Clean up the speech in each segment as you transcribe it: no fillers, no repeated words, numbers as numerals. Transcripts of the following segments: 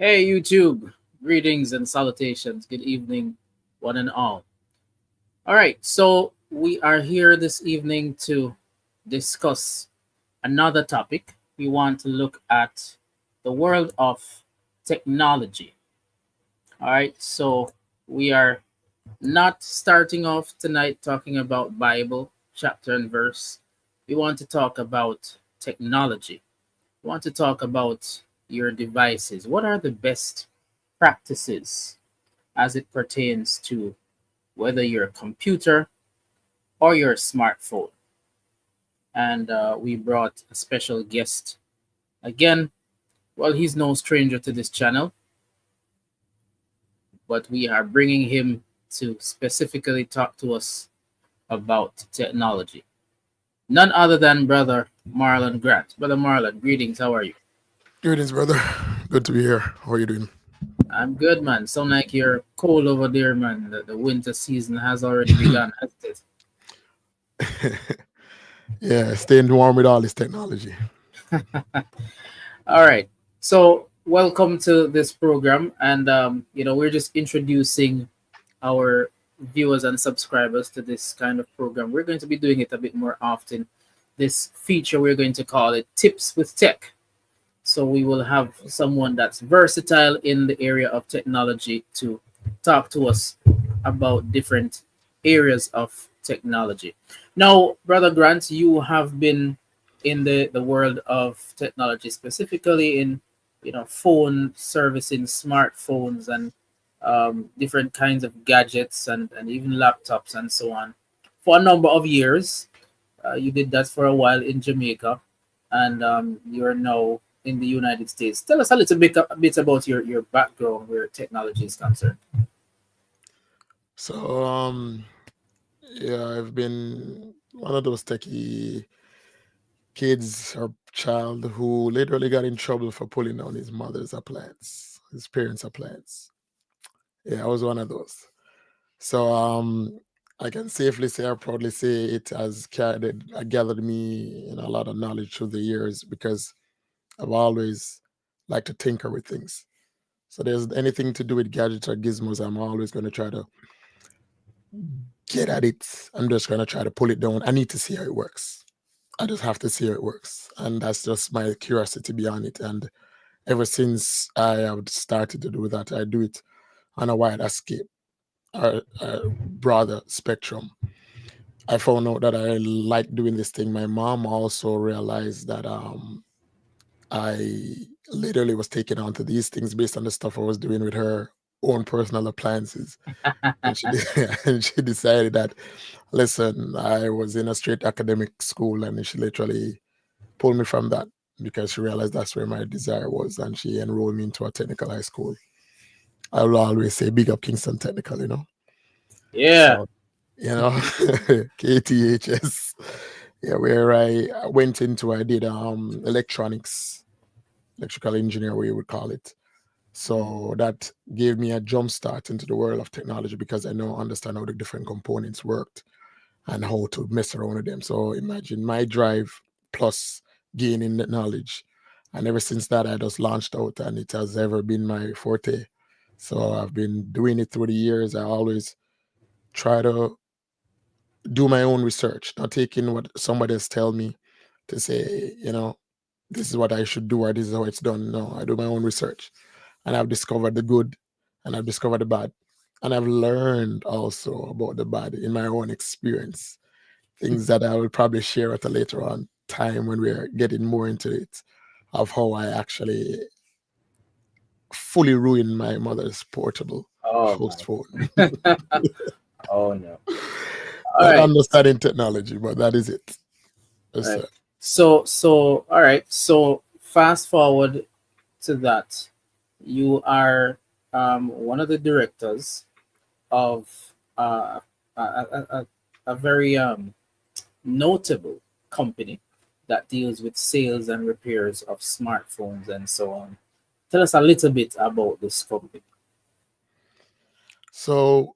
Hey YouTube, greetings and salutations. Good evening, one and all. All right, so we are here this evening to discuss another topic. We want to look at the world of technology. All right, so we are not starting off tonight talking about Bible chapter and verse. We want to talk about technology. We want to talk about your devices. What are the best practices as it pertains to whether your computer or your smartphone? And we brought a special guest again. Well, he's no stranger to this channel, but we are bringing him to specifically talk to us about technology. None other than Brother Marlon Grant. Brother Marlon, greetings. How are you? Greetings, brother. Good to be here. How are you doing? I'm good, man. Sound like you're cold over there, man. The winter season has already begun, hasn't it? Yeah, staying warm with all this technology. All right. So, welcome to this program, and we're just introducing our viewers and subscribers to this kind of program. We're going to be doing it a bit more often. This feature we're going to call it Tips with Tech. So we will have someone that's versatile in the area of technology to talk to us about different areas of technology. Now, Brother Grant, you have been in the world of technology, specifically in phone servicing, smartphones, and different kinds of gadgets and even laptops and so on for a number of years. You did that for a while in Jamaica, and you're now in the United States. Tell us a bit about your background where technology is concerned. So, yeah, I've been one of those techie kids or child who literally got in trouble for pulling down his mother's appliance, his parents' appliance. Yeah, I was one of those. So, I can safely say, I proudly say it has gathered me in a lot of knowledge through the years because I've always liked to tinker with things. So there's anything to do with gadgets or gizmos, I'm always going to try to get at it. I'm just going to try to pull it down. I need to see how it works. I just have to see how it works. And that's just my curiosity beyond it. And ever since I have started to do that, I do it on a wide escape, a broader spectrum. I found out that I like doing this thing. My mom also realized that I literally was taken onto these things based on the stuff I was doing with her own personal appliances. And she and she decided that, listen, I was in a straight academic school, and she literally pulled me from that because she realized that's where my desire was, and she enrolled me into a technical high school. I will always say, big up Kingston Technical, Yeah. So, KTHS, yeah, where I went into, I did electronics, electrical engineer, we would call it. So that gave me a jump start into the world of technology because I now understand how the different components worked and how to mess around with them. So imagine my drive plus gaining the knowledge. And ever since that, I just launched out, and it has ever been my forte. So I've been doing it through the years. I always try to do my own research, not taking what somebody else tell me to say, this is what I should do or this is how it's done. No, I do my own research, and I've discovered the good and I've discovered the bad. And I've learned also about the bad in my own experience, things that I will probably share at a later on time when we're getting more into it, of how I actually fully ruined my mother's portable Oh host my. phone. Oh no. All Not right. understanding technology, but that is it. All Yes, right. sir. So all right. So fast forward to that. You are one of the directors of a very notable company that deals with sales and repairs of smartphones and so on. Tell us a little bit about this company. So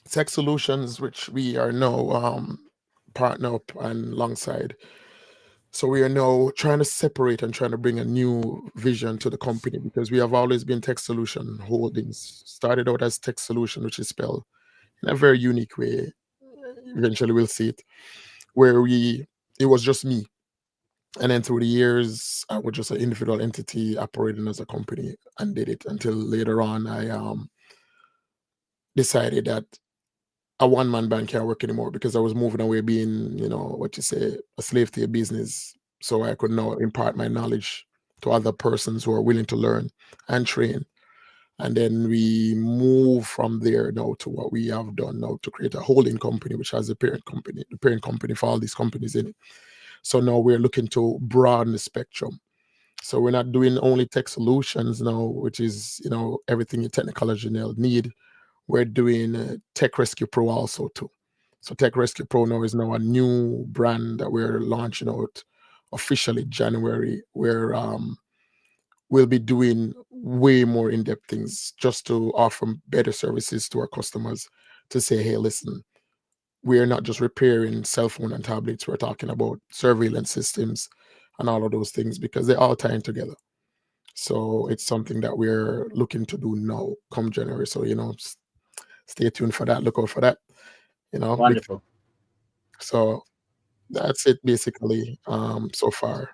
Tech Solutions, which we are now partner up and alongside. So we are now trying to separate and trying to bring a new vision to the company, because we have always been Tech Solution Holdings. Started out as Tech Solution, which is spelled in a very unique way. Eventually, we'll see it, where it was just me. And then through the years, I was just an individual entity operating as a company and did it until later on I decided that a one man band can't work anymore, because I was moving away being, what you say, a slave to a business. So I could now impart my knowledge to other persons who are willing to learn and train. And then we move from there now to what we have done now, to create a holding company, which has the parent company for all these companies in it. So now we're looking to broaden the spectrum. So we're not doing only tech solutions now, which is, everything a technical engineer need. We're doing Tech Rescue Pro also too. So Tech Rescue Pro now is now a new brand that we're launching out officially January, where we'll be doing way more in-depth things just to offer better services to our customers, to say, hey, listen, we're not just repairing cell phone and tablets. We're talking about surveillance systems and all of those things, because they're all tying together. So it's something that we're looking to do now come January. So, stay tuned for that. Look out for that. Because, Wonderful. so that's it basically so far.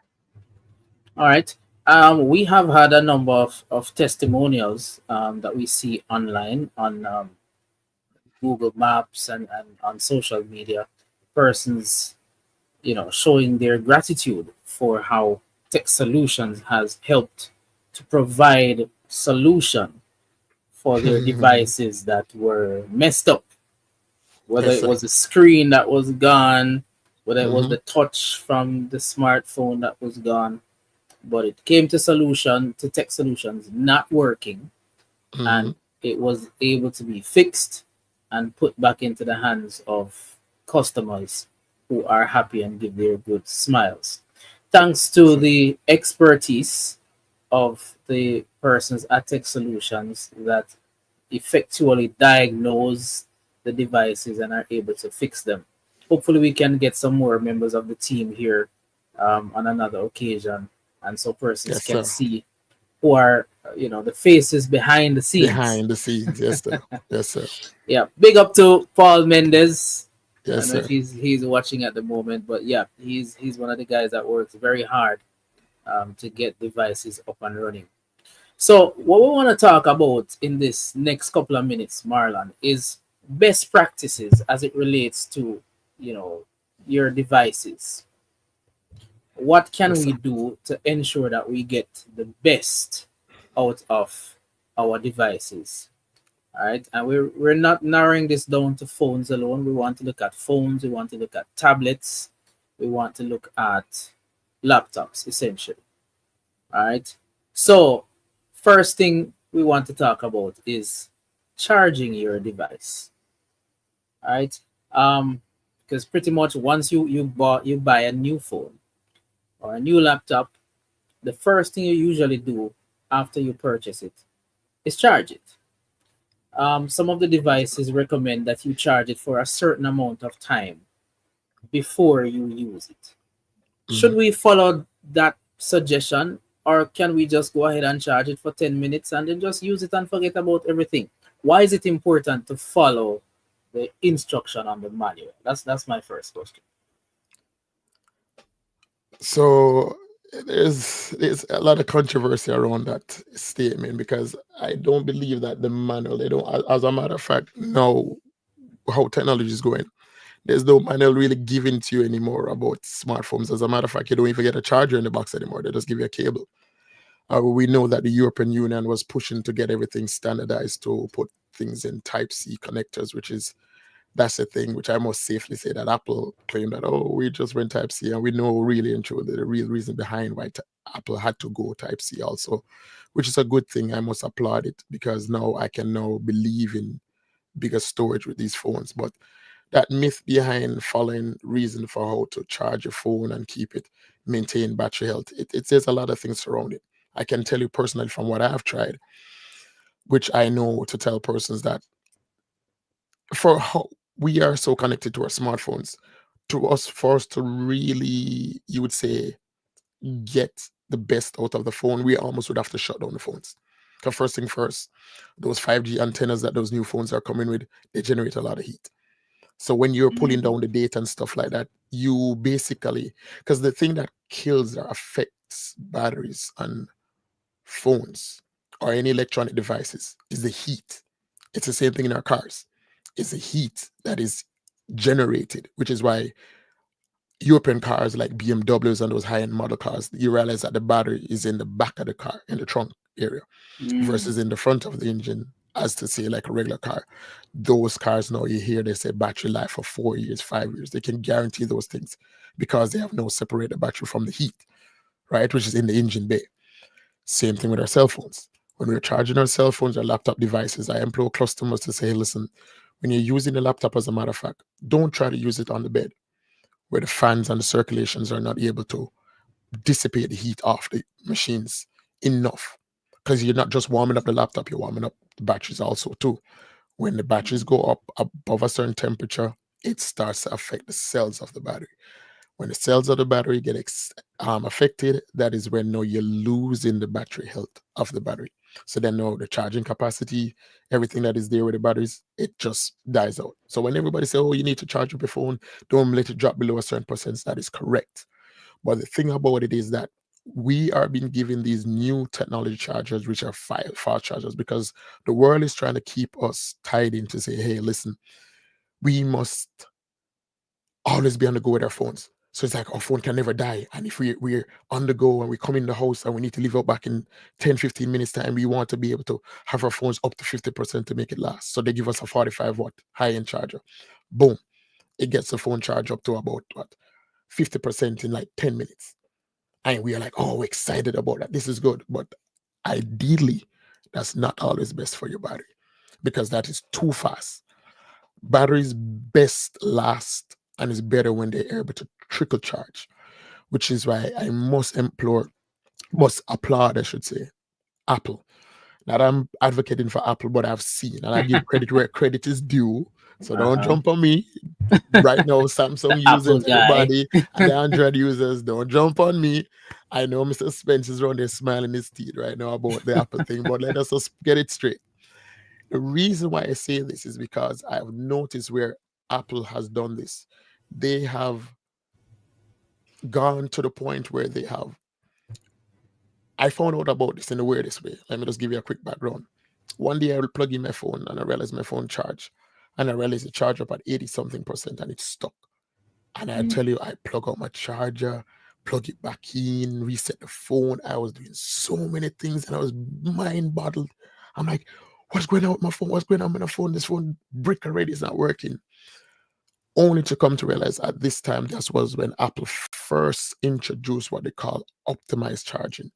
All right. We have had a number of testimonials that we see online on Google Maps and on social media. Persons, showing their gratitude for how Tech Solutions has helped to provide solution for their devices that were messed up, whether Yes, it sir. was the screen that was gone, whether it was Mm-hmm. the touch from the smartphone that was gone, but it came to Tech Solutions not working, Mm-hmm. and it was able to be fixed and put back into the hands of customers who are happy and give their good smiles. Thanks Yes, to sir. the expertise of the persons at Tech Solutions that effectually diagnose the devices and are able to fix them. Hopefully, we can get some more members of the team here on another occasion, and so persons Yes, can sir. see who are, the faces behind the scenes. Behind the scenes. Yes, sir. Yes, sir. Yeah, big up to Paul Mendez. I Yes, don't know if sir. he's watching at the moment, but yeah, he's one of the guys that works very hard to get devices up and running. So, what we want to talk about in this next couple of minutes, Marlon, is best practices as it relates to, you know, your devices. What can Yes, we sir. do to ensure that we get the best out of our devices? All right, and we're not narrowing this down to phones alone. We want to look at phones. We want to look at tablets. We want to look at laptops, essentially. All right. So, first thing we want to talk about is charging your device. All right. Um, because pretty much once you buy a new phone or a new laptop, the first thing you usually do after you purchase it is charge it. Some of the devices recommend that you charge it for a certain amount of time before you use it. Should Mm-hmm. we follow that suggestion, or can we just go ahead and charge it for 10 minutes and then just use it and forget about everything? Why is it important to follow the instruction on the manual? That's my first question. So there's a lot of controversy around that statement, because I don't believe that the manual, they don't, as a matter of fact, now how technology is going, there's no manual really given to you anymore about smartphones. As a matter of fact, you don't even get a charger in the box anymore. They just give you a cable. We know that the European Union was pushing to get everything standardized to put things in Type C connectors, which is, that's the thing which I must safely say that Apple claimed that, oh, we just went Type C, and we know really and truly the real reason behind why Apple had to go Type C also, which is a good thing. I must applaud it, because now I can now believe in bigger storage with these phones. But that myth behind following reason for how to charge your phone and keep it, maintain battery health, it says a lot of things around it. I can tell you personally from what I've tried, which I know to tell persons, that for how we are so connected to our smartphones, to us, for us to really, you would say, get the best out of the phone, we almost would have to shut down the phones. Because first thing first, those 5G antennas that those new phones are coming with, they generate a lot of heat. So when you're pulling Mm. down the data and stuff like that, you basically, because the thing that kills or affects batteries and phones or any electronic devices is the heat. It's the same thing in our cars. It's the heat that is generated, which is why European cars like BMWs and those high-end model cars, you realize that the battery is in the back of the car, in the trunk area, Mm. versus in the front of the engine, as to say like a regular car. Those cars now you hear they say battery life for 4 years, 5 years. They can guarantee those things because they have no separated battery from the heat, right? Which is in the engine bay. Same thing with our cell phones. When we're charging our cell phones or laptop devices, I implore customers to say, listen, when you're using the laptop, as a matter of fact, don't try to use it on the bed where the fans and the circulations are not able to dissipate the heat off the machines enough. Because you're not just warming up the laptop, you're warming up the batteries also too. When the batteries go up above a certain temperature, it starts to affect the cells of the battery. When the cells of the battery get affected, that is when now you're losing the battery health of the battery. So then now the charging capacity, everything that is there with the batteries, it just dies out. So when everybody say, "Oh, you need to charge up your phone, don't let it drop below a certain percent," that is correct. But the thing about it is that we are being given these new technology chargers, which are fast chargers, because the world is trying to keep us tied in to say, "Hey, listen, we must always be on the go with our phones." So it's like our phone can never die. And if we're on the go and we come in the house and we need to leave out back in 10, 15 minutes time, we want to be able to have our phones up to 50% to make it last. So they give us a 45-watt high-end charger. Boom. It gets the phone charge up to about what? 50% in like 10 minutes. And we are like, oh, we're excited about that. This is good. But ideally, that's not always best for your battery because that is too fast. Batteries best last and is better when they're able to trickle charge, which is why I must applaud, I should say, Apple. Not I'm advocating for Apple, but I've seen, and I give credit where credit is due. So don't Uh-huh. jump on me. Right now, The Samsung Apple users, guy. everybody, and the Android users, don't jump on me. I know Mr. Spence is around there smiling his teeth right now about the Apple thing, but let us just get it straight. The reason why I say this is because I've noticed where Apple has done this. They have gone to the point where they have. I found out about this in the weirdest way. Let me just give you a quick background. One day I will plug in my phone and I realize my phone charged. And I realize it charged up at 80 something percent and it's stuck. And I Mm. tell you, I plug out my charger, plug it back in, reset the phone. I was doing so many things and I was mind boggled. I'm like, what's going on with my phone? What's going on with my phone? This phone brick already is not working. Only to come to realize at this time, this was when Apple first introduced what they call optimized charging,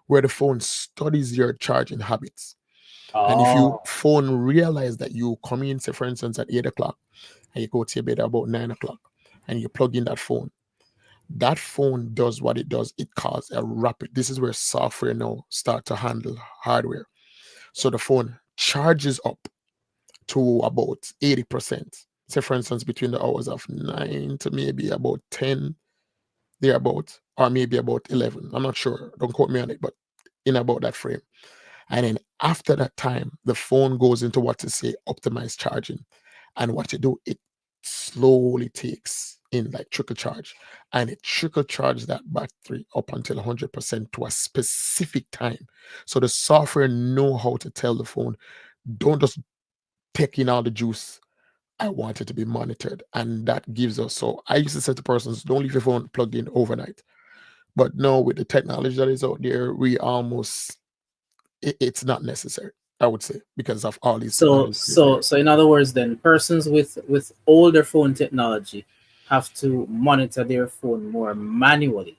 where the phone studies your charging habits. And if you Oh. phone realize that you come in, say for instance, at 8 o'clock and you go to your bed at about 9 o'clock and you plug in that phone does what it does. It calls a rapid. This is where software now start to handle hardware. So the phone charges up to about 80%. Say for instance, between the hours of 9 to maybe about 10, thereabout, or maybe about 11. I'm not sure. Don't quote me on it, but in about that frame. And then after that time, the phone goes into what to say optimized charging. And what you do, it slowly takes in like trickle charge. And it trickle charges that battery up until 100% to a specific time. So the software know how to tell the phone, don't just take in all the juice. I want it to be monitored. And that gives us, so I used to say to persons, don't leave your phone plugged in overnight. But no, with the technology that is out there, we almost it's not necessary, I would say, because of all these So technologies that are so there. so in other words, then persons with older phone technology have to monitor their phone more manually.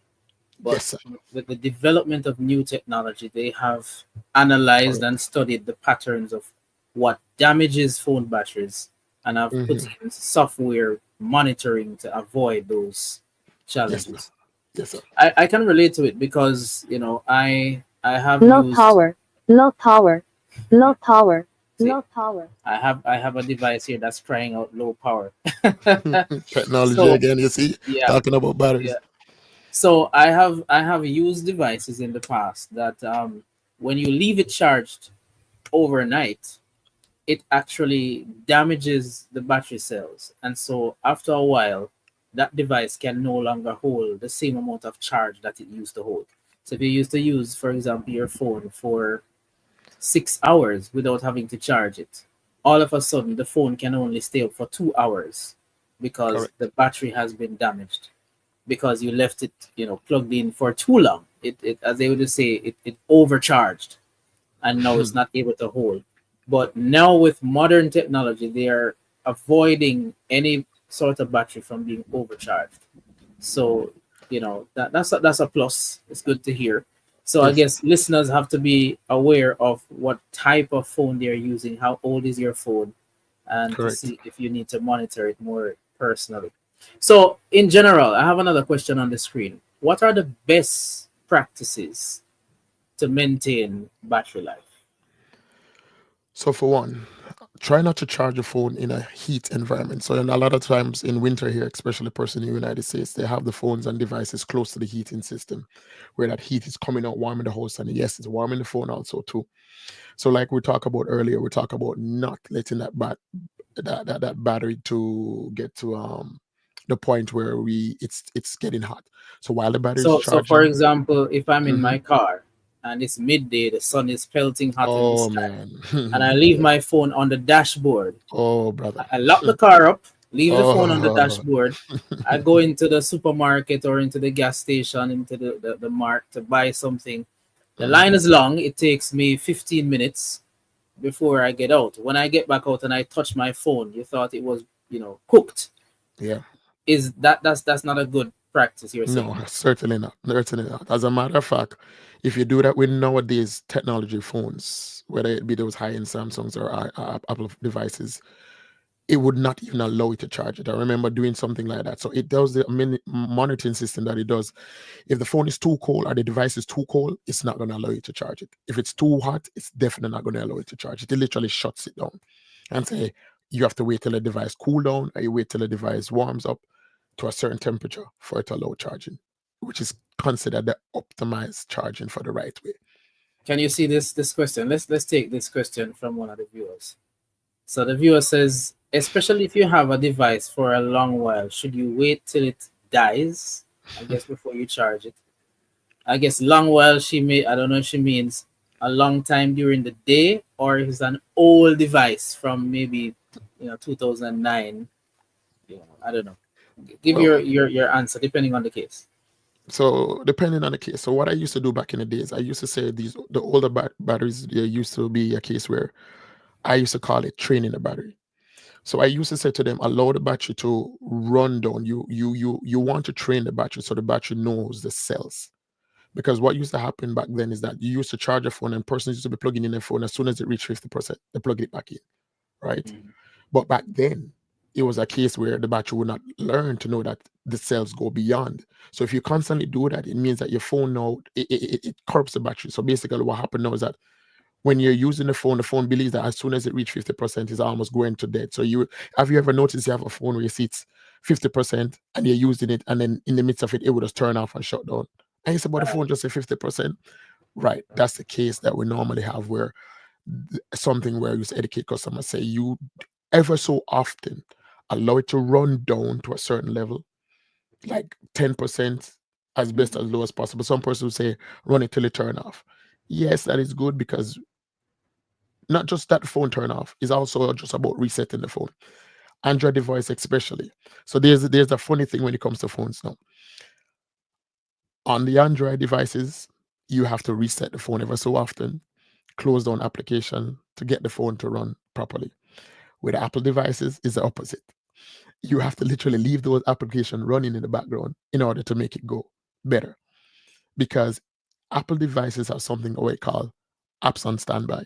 But Yes, sir. with the development of new technology, they have analyzed Correct. and studied the patterns of what damages phone batteries and have put Hmm. in software monitoring to avoid those Yes, sir. challenges. Yes, sir. I can relate to it because I have Low used power, low power, low power. See, I have a device here that's crying out low power. Technology So again, you see, yeah, talking about yeah. batteries. So I have used devices in the past that when you leave it charged overnight, it actually damages the battery cells, and so after a while, that device can no longer hold the same amount of charge that it used to hold. So if you used to use, for example, your phone for 6 hours without having to charge it, all of a sudden the phone can only stay up for 2 hours because the Correct. battery has been damaged because you left it, plugged in for too long. It as they would say, it overcharged, and now it's not able to hold. But now with modern technology, they are avoiding any sort of battery from being overcharged. So that's a plus. It's good to hear. So I Yes, guess listeners have to be aware of what type of phone they're using, how old is your phone, and to correct. see if you need to monitor it more personally. So in general, I have another question on the screen. What are the best practices to maintain battery life? So for one, try not to charge your phone in a heat environment. So in a lot of times in winter here, especially person in the United States, they have the phones and devices close to the heating system, where that heat is coming out warming the house, and yes, it's warming the phone also too. So like we talked about earlier, we talk about not letting that battery to get to the point where it's getting hot. So while the battery is So for charging, example, if I'm in hmm my car and it's midday, the sun is pelting hot in the oh sky, man, and I leave yeah, my phone on the dashboard. oh brother, I lock the car up, leave the phone on the oh. dashboard. I go into the supermarket or into the gas station, into the mart to buy something. The line Mhm. is long. It takes me 15 minutes before I get out. When I get back out and I touch my phone, you thought it was, cooked. Yeah, Is that's not a good practice, you're saying? no, certainly not. Certainly not. As a matter of fact, if you do that with nowadays technology phones, whether it be those high-end Samsungs or Apple devices, it would not even allow it to charge it. I remember doing something like that. So it does the monitoring system that it does. If the phone is too cold or the device is too cold, it's not going to allow you to charge it. If it's too hot, it's definitely not going to allow you to charge it. It literally shuts it down and say you have to wait till the device cool down, or you wait till the device warms up to a certain temperature for it to allow charging, which is considered the optimized charging for the right way. Can you see this question? Let's take this question from one of the viewers. So the viewer says, especially if you have a device for a long while, should you wait till it dies? I guess before you charge it. I guess long while I don't know if she means a long time during the day, or if it's an old device from maybe 2009. I don't know. Give Well, your answer depending on the case. so depending on the case. So what I used to do back in the days, I used to say the older batteries, there used to be a case where I used to call it training the battery. So I used to say to them, allow the battery to run down. You want to train the battery so the battery knows the cells. Because what used to happen back then is that you used to charge a phone and persons used to be plugging in their phone as soon as it reached 50%, they plug it back in, right? Mhm. But back then, it was a case where the battery would not learn to know that the cells go beyond. So if you constantly do that, it means that your phone now it curbs the battery. So basically, what happened now is that when you're using the phone believes that as soon as it reaches 50%, it's almost going to dead. So you ever noticed you have a phone where you see it's 50% and you're using it, and then in the midst of it, it would just turn off and shut down. And you say, but the Right. phone just say 50%. Right. That's the case that we normally have where something where you educate customers say you ever so often allow it to run down to a certain level, like 10% as best Mhm. as low as possible. Some person will say run it till it turn off. Yes, that is good because not just that phone turn off, is also just about resetting the phone. Android device especially. So there's a funny thing when it comes to phones now. On the Android devices, you have to reset the phone ever so often, close down application to get the phone to run properly. With Apple devices, is the opposite. You have to literally leave those applications running in the background in order to make it go better. Because Apple devices have something we call apps on standby,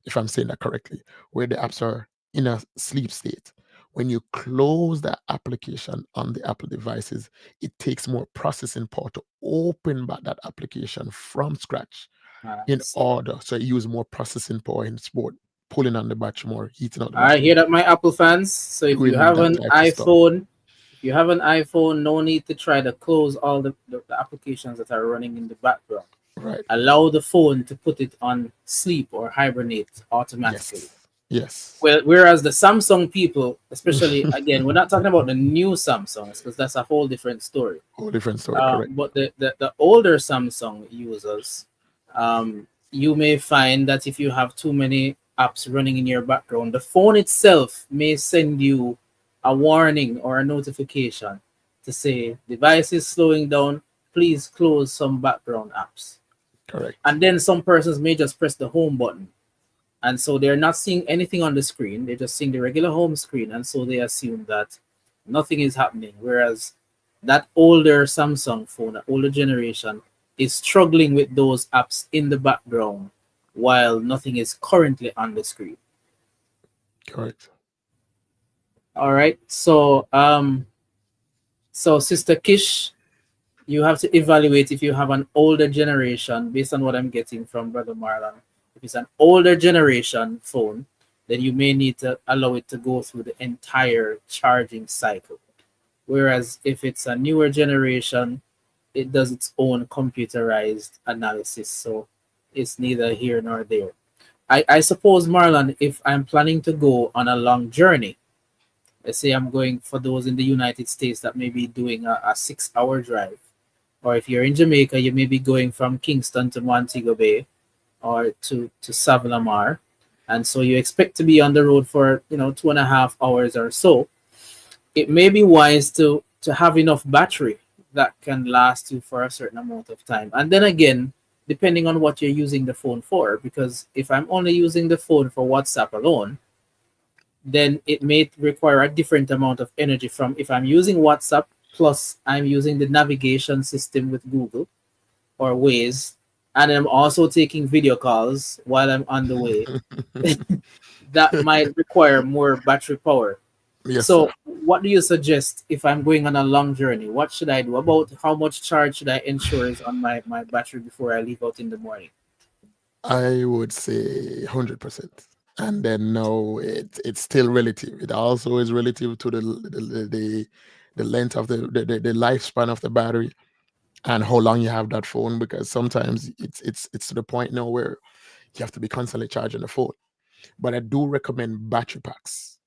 if I'm saying that correctly, where the apps are in a sleep state. When you close that application on the Apple devices, it takes more processing power to open back that application from scratch I in see. order. So it uses more processing power in sport pulling on the battery more, heating up the I battery hear more, that, my Apple fans. So doing that type of stuff. If you have an iPhone, no need to try to close all the applications that are running in the background. Right. Allow the phone to put it on sleep or hibernate automatically. Yes. Yes. Well, whereas the Samsung people, especially again, we're not talking about the new Samsungs because that's a whole different story. Whole different story, correct. But the older Samsung users, you may find that if you have too many apps running in your background, the phone itself may send you a warning or a notification to say device is slowing down. Please close some background apps. Correct. And then some persons may just press the home button. And so they're not seeing anything on the screen. They're just seeing the regular home screen. And so they assume that nothing is happening. Whereas that older Samsung phone, that older generation, is struggling with those apps in the background while nothing is currently on the screen. Correct. All right. So Sister Kish, you have to evaluate if you have an older generation based on what I'm getting from Brother Marlon. If it's an older generation phone, then you may need to allow it to go through the entire charging cycle. Whereas if it's a newer generation, it does its own computerized analysis. So it's neither here nor there. I suppose, Marlon, if I'm planning to go on a long journey, let's say I'm going, for those in the United States that may be doing a 6 hour drive, or if you're in Jamaica, you may be going from Kingston to Montego Bay or to Savlamar. And so you expect to be on the road for 2.5 hours or so. It may be wise to have enough battery that can last you for a certain amount of time. And then again, depending on what you're using the phone for, because if I'm only using the phone for WhatsApp alone, then it may require a different amount of energy from if I'm using WhatsApp plus I'm using the navigation system with Google or Waze, and I'm also taking video calls while I'm on the way. That might require more battery power. Yes, sir. So, what do you suggest if I'm going on a long journey? What should I do? About how much charge should I ensure is on my battery before I leave out in the morning? I would say 100%. And then no, it's still relative. It also is relative to the length of the lifespan of the battery and how long you have that phone, because sometimes it's to the point now where you have to be constantly charging the phone. But I do recommend battery packs.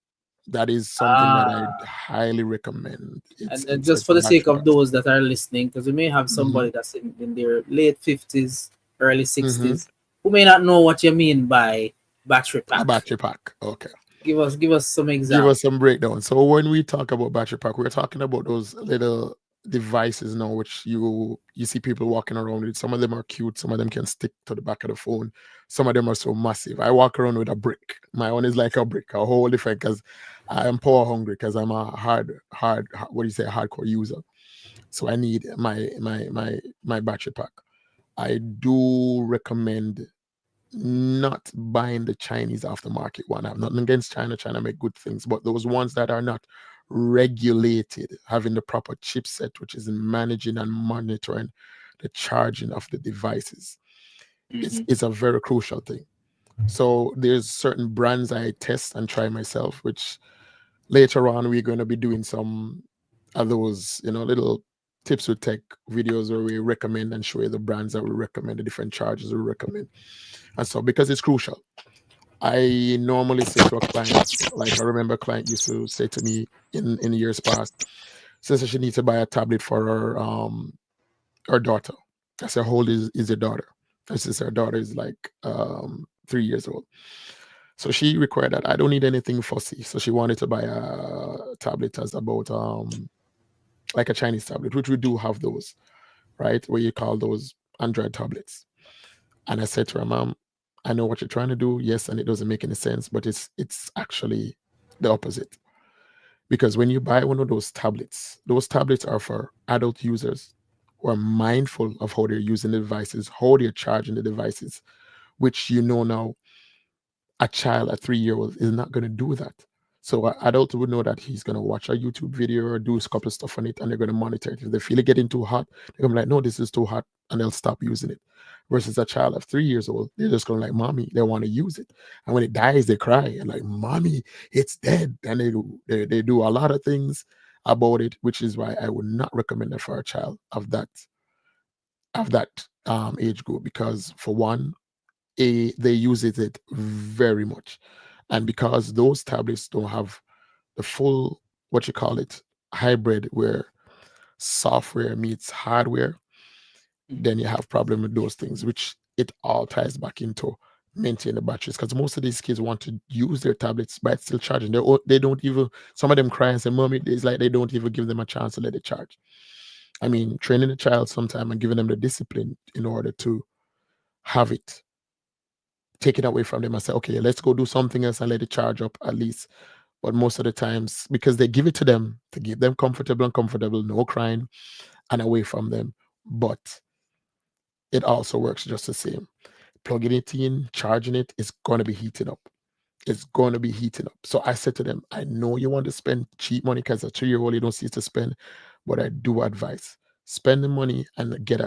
That is something that I Ah, highly recommend. and just It's for the sake battery of packs. those that are listening, because we may have Hmm. somebody that's in their late 50s, early Hmm. 60s, who may not know what you mean by battery A pack. battery pack. Okay. Give us some Give us examples. some breakdown. So when we talk about battery pack, we're talking about those little devices now, which you see people walking around with. Some of them are cute. Some of them can stick to the back of the phone. Some of them are so massive. I walk around with a brick. My one is like a brick, a whole different, because I am power hungry, because I'm a what do you say, hardcore user. So I need my battery pack. I do recommend not buying the Chinese aftermarket one. I have nothing against China. China make good things, but those ones that are not regulated, having the proper chipset, which is managing and monitoring the charging of the devices, Hmm. is a very crucial thing. So there's certain brands I test and try myself, which later on we're going to be doing some of those, little tips with tech videos where we recommend and show you the brands that we recommend, the different charges we recommend. And so because it's crucial, I normally say to a client, like I remember a client used to say to me in years past, says she needs to buy a tablet for her daughter. I said, how old is your daughter? And she says her daughter is like 3 years old. So she required that. I don't need anything fussy. So she wanted to buy a tablet as about like a Chinese tablet, which we do have those, right? Where you call those Android tablets. And I said to her, Mom, I know what you're trying to do. Yes, and it doesn't make any sense, but it's actually the opposite. Because when you buy one of those tablets are for adult users who are mindful of how they're using the devices, how they're charging the devices, which now a child, a 3-year old, is not going to do that. So adult would know that he's gonna watch a YouTube video or do a couple of stuff on it, and they're gonna monitor it. If they feel it getting too hot, they're gonna be like, "No, this is too hot," and they'll stop using it. Versus a child of 3 years old, they're just going like, "Mommy," they want to use it, and when it dies, they cry and like, "Mommy, it's dead," and they do a lot of things about it, which is why I would not recommend it for a child of that age group, because for one, they use it very much, and because those tablets don't have the full, what you call it, hybrid, where software meets hardware, Mhm. then you have problem with those things, which it all ties back into maintain the batteries, because most of these kids want to use their tablets but it's still charging. They don't even, some of them cry and say, "Mommy," it's like they don't even give them a chance to let it charge. I mean, training a child sometime and giving them the discipline in order to have it taken away from them and say, "Okay, let's go do something else and let it charge up at least." But most of the times, because they give it to them to keep them comfortable, no crying, and away from them, but it also works just the same. Plugging it in, charging it is going to be heating up. It's going to be heating up. So I said to them, "I know you want to spend cheap money because a 2 year old you don't see to spend, but I do advise spend the money and get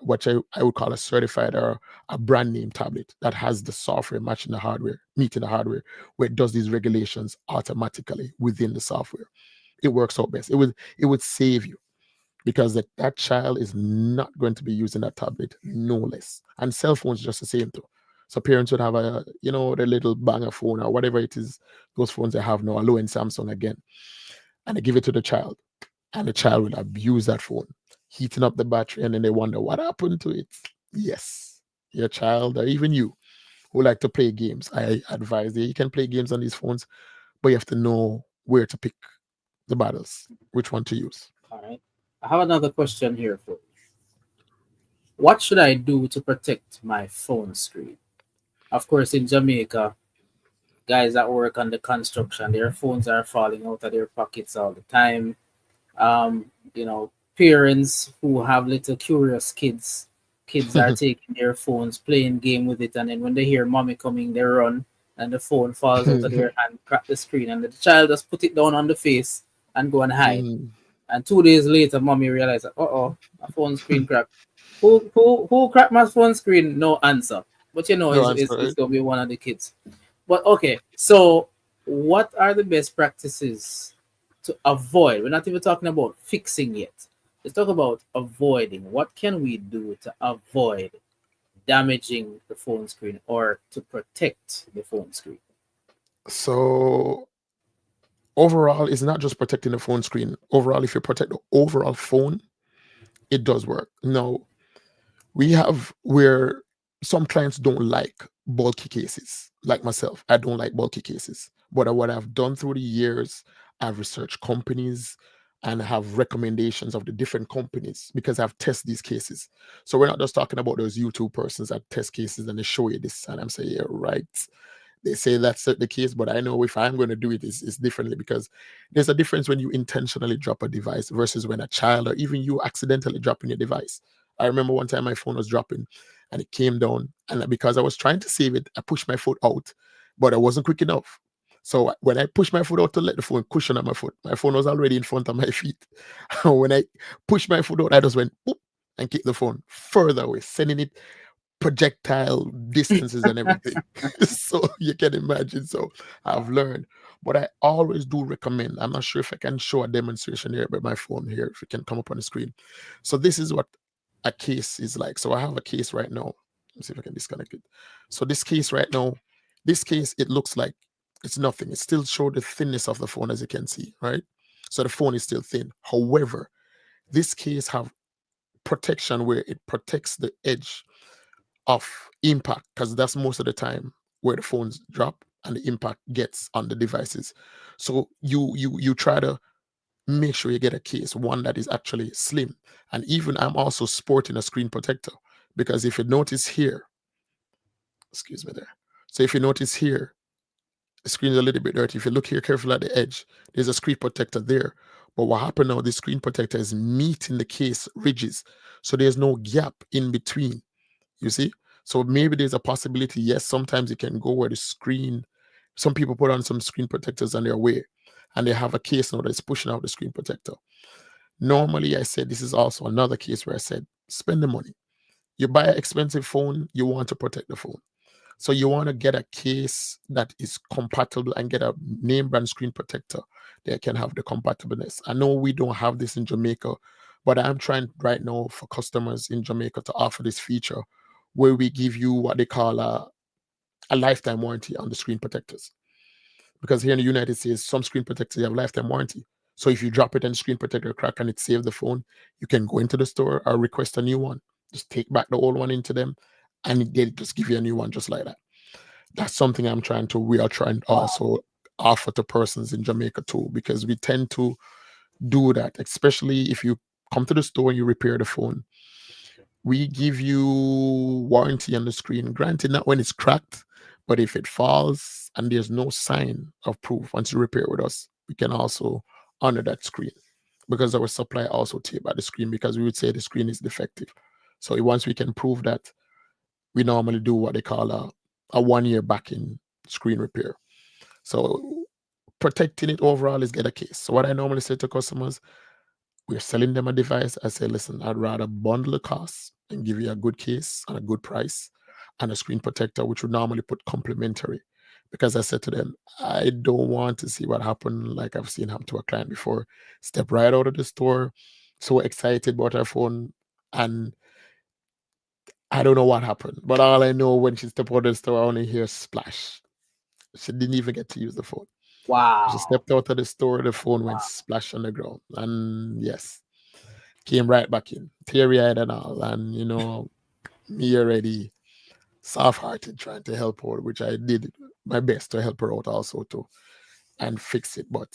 what I would call a certified or a brand name tablet that has the software matching the hardware, meeting the hardware, where it does these regulations automatically within the software. It works out best. It would save you, because that child is not going to be using that tablet no less. And cell phones just the same too. So parents would have the little banger phone or whatever it is, those phones they have now, a low end Samsung again, and they give it to the child, and the child will abuse that phone, heating up the battery, and then they wonder what happened to it. Yes, your child or even you who like to play games, I advise you can play games on these phones, but you have to know where to pick the battles, which one to use. All right. I have another question here for you. What should I do to protect my phone screen? Of course, in Jamaica, guys that work on the construction, their phones are falling out of their pockets all the time. Parents who have little curious kids are taking their phones, playing game with it, and then when they hear mommy coming, they run, and the phone falls out of their hand, crack the screen, and the child just put it down on the face and go and hide. Mm. And 2 days later, mommy realized, oh, my phone screen cracked. Who cracked my phone screen? No answer. But No answer, it's right? gonna be one of the kids. But okay, so what are the best practices to avoid? We're not even talking about fixing yet. Let's talk about avoiding. What can we do to avoid damaging the phone screen or to protect the phone screen? So overall, it's not just protecting the phone screen. Overall, if you protect the overall phone, it does work. Now, we have where some clients don't like bulky cases, like myself. I don't like bulky cases. But what I've done through the years, I've researched companies and have recommendations of the different companies because I've tested these cases. So we're not just talking about those YouTube persons that test cases and they show you this, and I'm saying, yeah, right. They say that's the case, but I know if I'm going to do it, it's differently, because there's a difference when you intentionally drop a device versus when a child or even you accidentally dropping your device. I remember one time my phone was dropping and it came down, and because I was trying to save it, I pushed my foot out, but I wasn't quick enough. So when I pushed my foot out to let the phone cushion on my phone was already in front of my feet. When I pushed my foot out, I just went boop and kicked the phone further away, sending it projectile distances and everything. So you can imagine. So I've learned. But I always do recommend. I'm not sure if I can show a demonstration here, but my phone here, if it can come up on the screen. So this is what a case is like. So I have a case right now. Let's see if I can disconnect it. So this case right now, this case, it looks like it's nothing. It still shows the thinness of the phone, as you can see, right? So the phone is still thin. However, this case have protection where it protects the edge of impact, because that's most of the time where the phones drop and the impact gets on the devices. So you try to make sure you get a case, one that is actually slim. And even I'm also sporting a screen protector, because if you notice here, excuse me there. So if you notice here, the screen is a little bit dirty. If you look here carefully at the edge, there's a screen protector there. But what happened now, the screen protector is meeting the case ridges. So there's no gap in between. You see? So maybe there's a possibility, yes, sometimes it can go where the screen Some people put on some screen protectors on their way, and they have a case now that's pushing out the screen protector. Normally, I said this is also another case where I said spend the money. You buy an expensive phone, you want to protect the phone. So you want to get a case that is compatible and get a name brand screen protector that can have the compatibleness. I know we don't have this in Jamaica, but I'm trying right now for customers in Jamaica to offer this feature where we give you what they call a lifetime warranty on the screen protectors. Because here in the United States, some screen protectors have lifetime warranty. So if you drop it and screen protector crack and it saved the phone, you can go into the store or request a new one. Just take back the old one into them and they just give you a new one just like that. That's something we are trying to Wow. also offer to persons in Jamaica too, because we tend to do that, especially if you come to the store and you repair the phone. We give you warranty on the screen, granted not when it's cracked, but if it falls and there's no sign of proof once you repair with us, we can also honor that screen because our supply also tape at the screen because we would say the screen is defective. So once we can prove that, we normally do what they call a 1 year back in screen repair. So protecting it overall is get a case. So what I normally say to customers, we're selling them a device. I say, listen, I'd rather bundle the costs and give you a good case and a good price and a screen protector, which would normally put complimentary. Because I said to them, I don't want to see what happened like I've seen happen to a client before. Step right out of the store, so excited about her phone, and I don't know what happened. But all I know when she stepped out of the store, I only hear splash. She didn't even get to use the phone. She Wow. stepped out of the store, the phone went splash on the ground. And yes, came right back in, teary eyed and all. And, me already soft hearted trying to help her, which I did my best to help her out also too and fix it. But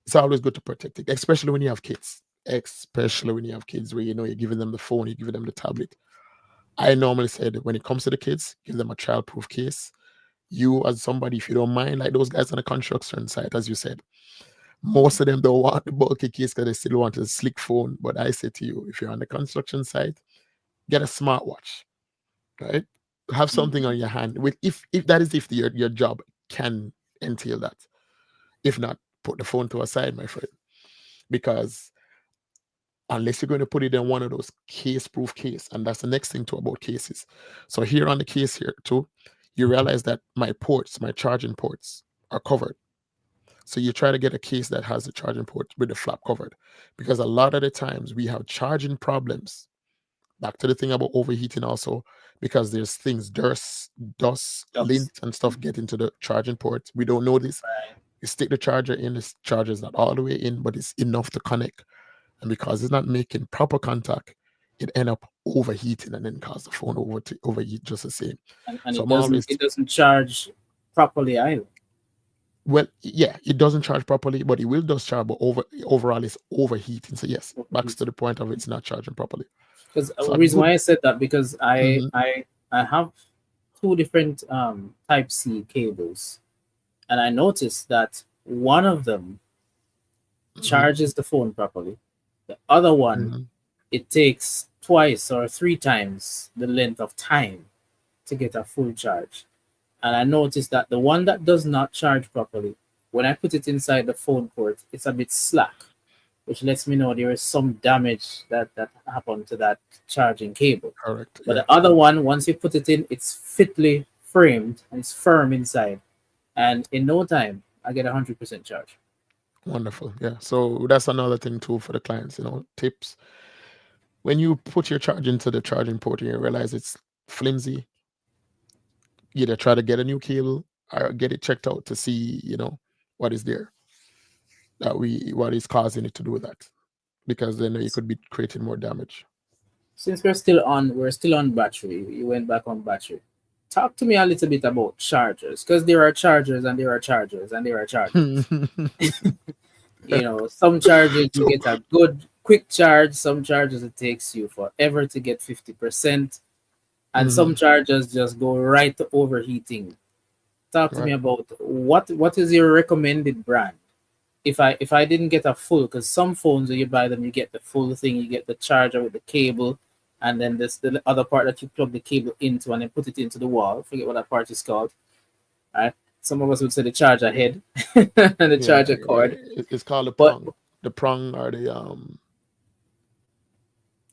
it's always good to protect it, especially when you have kids. Especially when you have kids where you're giving them the phone, you're giving them the tablet. I normally said when it comes to the kids, give them a child-proof case. You as somebody, if you don't mind, like those guys on the construction site, as you said, most of them don't want the bulky case because they still want a slick phone. But I say to you, if you're on the construction site, get a smartwatch, right? Have something on Mhm. your hand. With if that is if your job can entail that. If not, put the phone to a side, my friend, because unless you're going to put it in one of those case-proof case, and that's the next thing too about cases. So here on the case here too, you realize that my charging ports are covered. So you try to get a case that has the charging port with the flap covered, because a lot of the times we have charging problems. Back to the thing about overheating also, because there's things, dust, lint, Just and stuff get into the charging port. We don't know this. right. You stick the charger in, the charger's not all the way in, but it's enough to connect. And because it's not making proper contact, it end up overheating and then cause the phone overheat just the same. And So I'm always it doesn't charge properly either. well, yeah, it doesn't charge properly, but it will just charge, but overall it's overheating. So yes, back to the point of it's not charging properly. Because So the a reason good why I said that because mhm, I have two different Type C cables, and I noticed that one of them mhm, charges the phone properly. The other one, mhm, it takes twice or three times the length of time to get a full charge. And I noticed that the one that does not charge properly, when I put it inside the phone port, it's a bit slack, which lets me know there is some damage that happened to that charging cable. correct. But Yeah. the other one, once you put it in, it's fitly framed and it's firm inside. And in no time, I get 100% charge. Wonderful. Yeah. So that's another thing too for the clients, tips. When you put your charge into the charging port and you realize it's flimsy, either try to get a new cable or get it checked out to see, what is there what is causing it to do that. Because then you could be creating more damage. Since we're still on battery. You went back on battery. Talk to me a little bit about chargers, because there are chargers and there are chargers and there are chargers. Some chargers you So get a good quick charge, some chargers it takes you forever to get 50%, and some mhm, chargers just go right to overheating. Talk to me right. about what is your recommended brand? If I didn't get a full, because some phones when you buy them you get the full thing, you get the charger with the cable, and then this the other part that you plug the cable into and then put it into the wall. Forget what that part is called, right? some of us would say the charger head and the Yeah, charger yeah. cord. It's called the But prong. The prong are the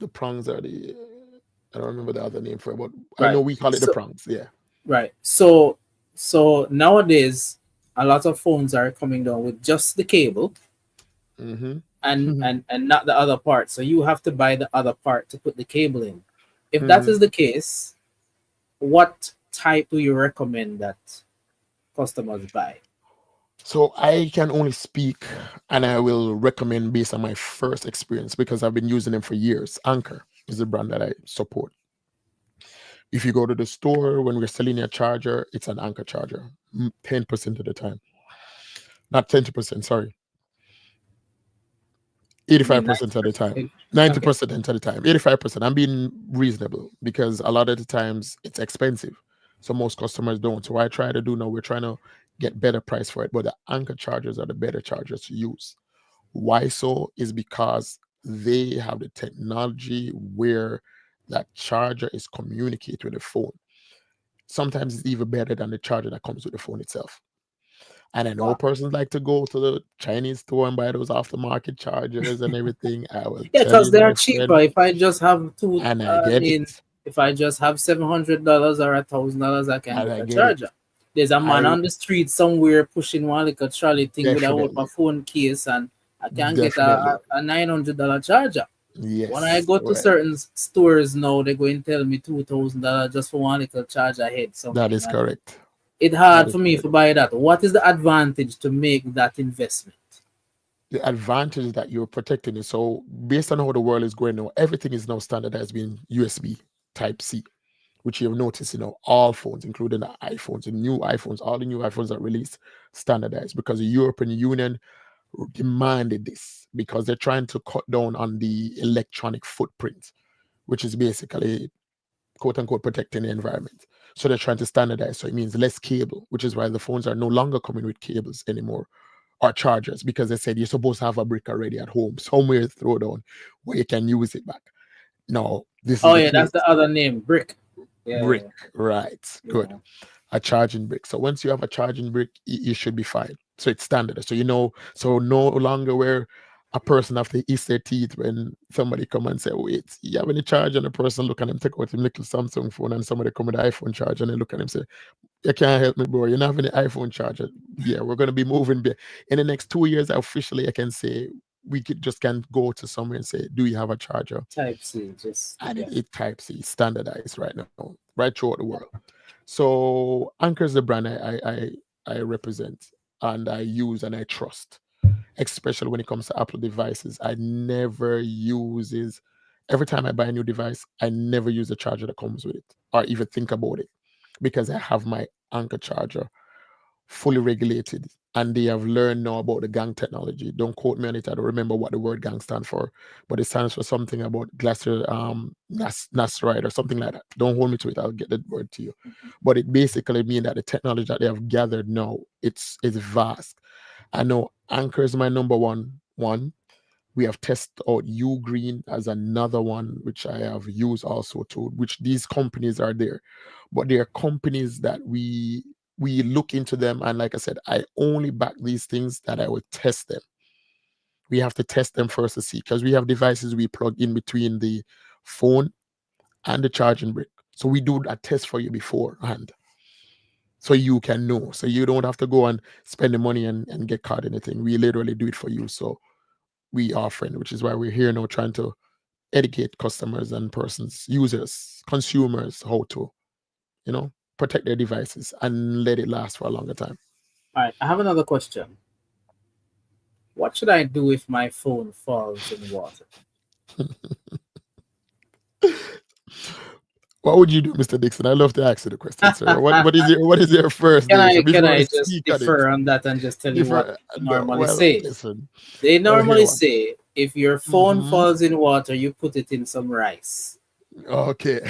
prongs are the I don't remember the other name for it, but I right, know we call it the so prongs. Yeah. right, so nowadays a lot of phones are coming down with just the cable Mm-hmm. and not the other part. So you have to buy the other part to put the cable in. If that Mm-hmm. is the case, what type do you recommend that customers buy? So I can only speak and I will recommend based on my first experience because I've been using them for years. Anchor is the brand that I support. If you go to the store when we're selling a charger, it's an Anchor charger 10% of the time. Not 20%, sorry, You mean 85% of the 90%? time. Okay. 90% of the time. 85%. I'm being reasonable because a lot of the times it's expensive. So most customers don't. So what I try to do now, we're trying to get better price for it. But the Anchor chargers are the better chargers to use. Why so? Is because they have the technology where that charger is communicating with the phone. Sometimes it's even better than the charger that comes with the phone itself. And I know Wow. persons like to go to the Chinese store and buy those aftermarket chargers and everything. I will Yeah, tell because you, they are my cheaper. friend, If I just have two, and I I get mean, it, if I just have $700 or $1,000, I can and get I a get it. charger. There's a man I on the street somewhere pushing one like a trolley thing with a definitely, phone case, and I can get definitely, a $900 charger. When I yes, go to well, certain stores now, they're going to tell me $2,000 just for one little charger head that something, is and correct. it's That hard is for me correct. to buy that. What is the advantage to make that investment? The advantage is that you're protecting it. So based on how the world is going now, everything is now standardized being USB Type C, which you've noticed, all phones, including the iPhones, the new iPhones, all the new iPhones that released standardized because the European Union demanded this because they're trying to cut down on the electronic footprint, which is basically quote unquote protecting the environment. So they're trying to standardize. So it means less cable, which is why the phones are no longer coming with cables anymore or chargers because they said you're supposed to have a brick already at home, somewhere to throw down where you can use it back. No, this is Oh the yeah, that's case. the other name, brick. Yeah, Brick, right? Good. yeah. A charging brick. So once you have a charging brick, you should be fine. So it's standard. So so no longer where a person have to eat their teeth when somebody come and say, "Wait, you have any charge?" And the person look at him, take out him little Samsung phone, and somebody come with the iPhone charger, and they look at him and say, "You can't help me, bro. You don't have any iPhone charger." Yeah, we're gonna be moving in the next 2 years. Officially, I can say we could just can go to somewhere and say, "Do you have a charger?" Type C, just And yeah. it Type C standardized right now, right throughout the world. So Anchor is the brand I represent and I use and I trust, especially when it comes to Apple devices. I never uses every time I buy a new device, I never use the charger that comes with it or even think about it because I have my Anchor charger fully regulated and they have learned now about the gang technology. Don't quote me on it. I don't remember what the word gang stands for, but it stands for something about glacier Nasride or something like that. Don't hold me to it. I'll get that word to you. But it basically means that the technology that they have gathered now, it's vast. I know Anchor is my number one. We have tested out U Green as another one, which I have used also too, which these companies are there. But they are companies that we look into them. And like I said, I only back these things that I will test them. We have to test them first to see because we have devices we plug in between the phone and the charging brick. So we do a test for you beforehand. So you can know. So you don't have to go and spend the money and get caught in anything. We literally do it for you. So we offering, which is why we're here now trying to educate customers and persons, users, consumers, how to, protect their devices and let it last for a longer time. All right, I have another question. What should I do if my phone falls in water? What would you do, Mr. Dixon? I love to ask you the question, sir. What is your first Can I reaction can before I I just speak on it? defer on that and just tell you what Different. they No, normally well, say? listen. They Well, here normally one. say if your phone Mm-hmm. falls in water, you put it in some rice. Okay.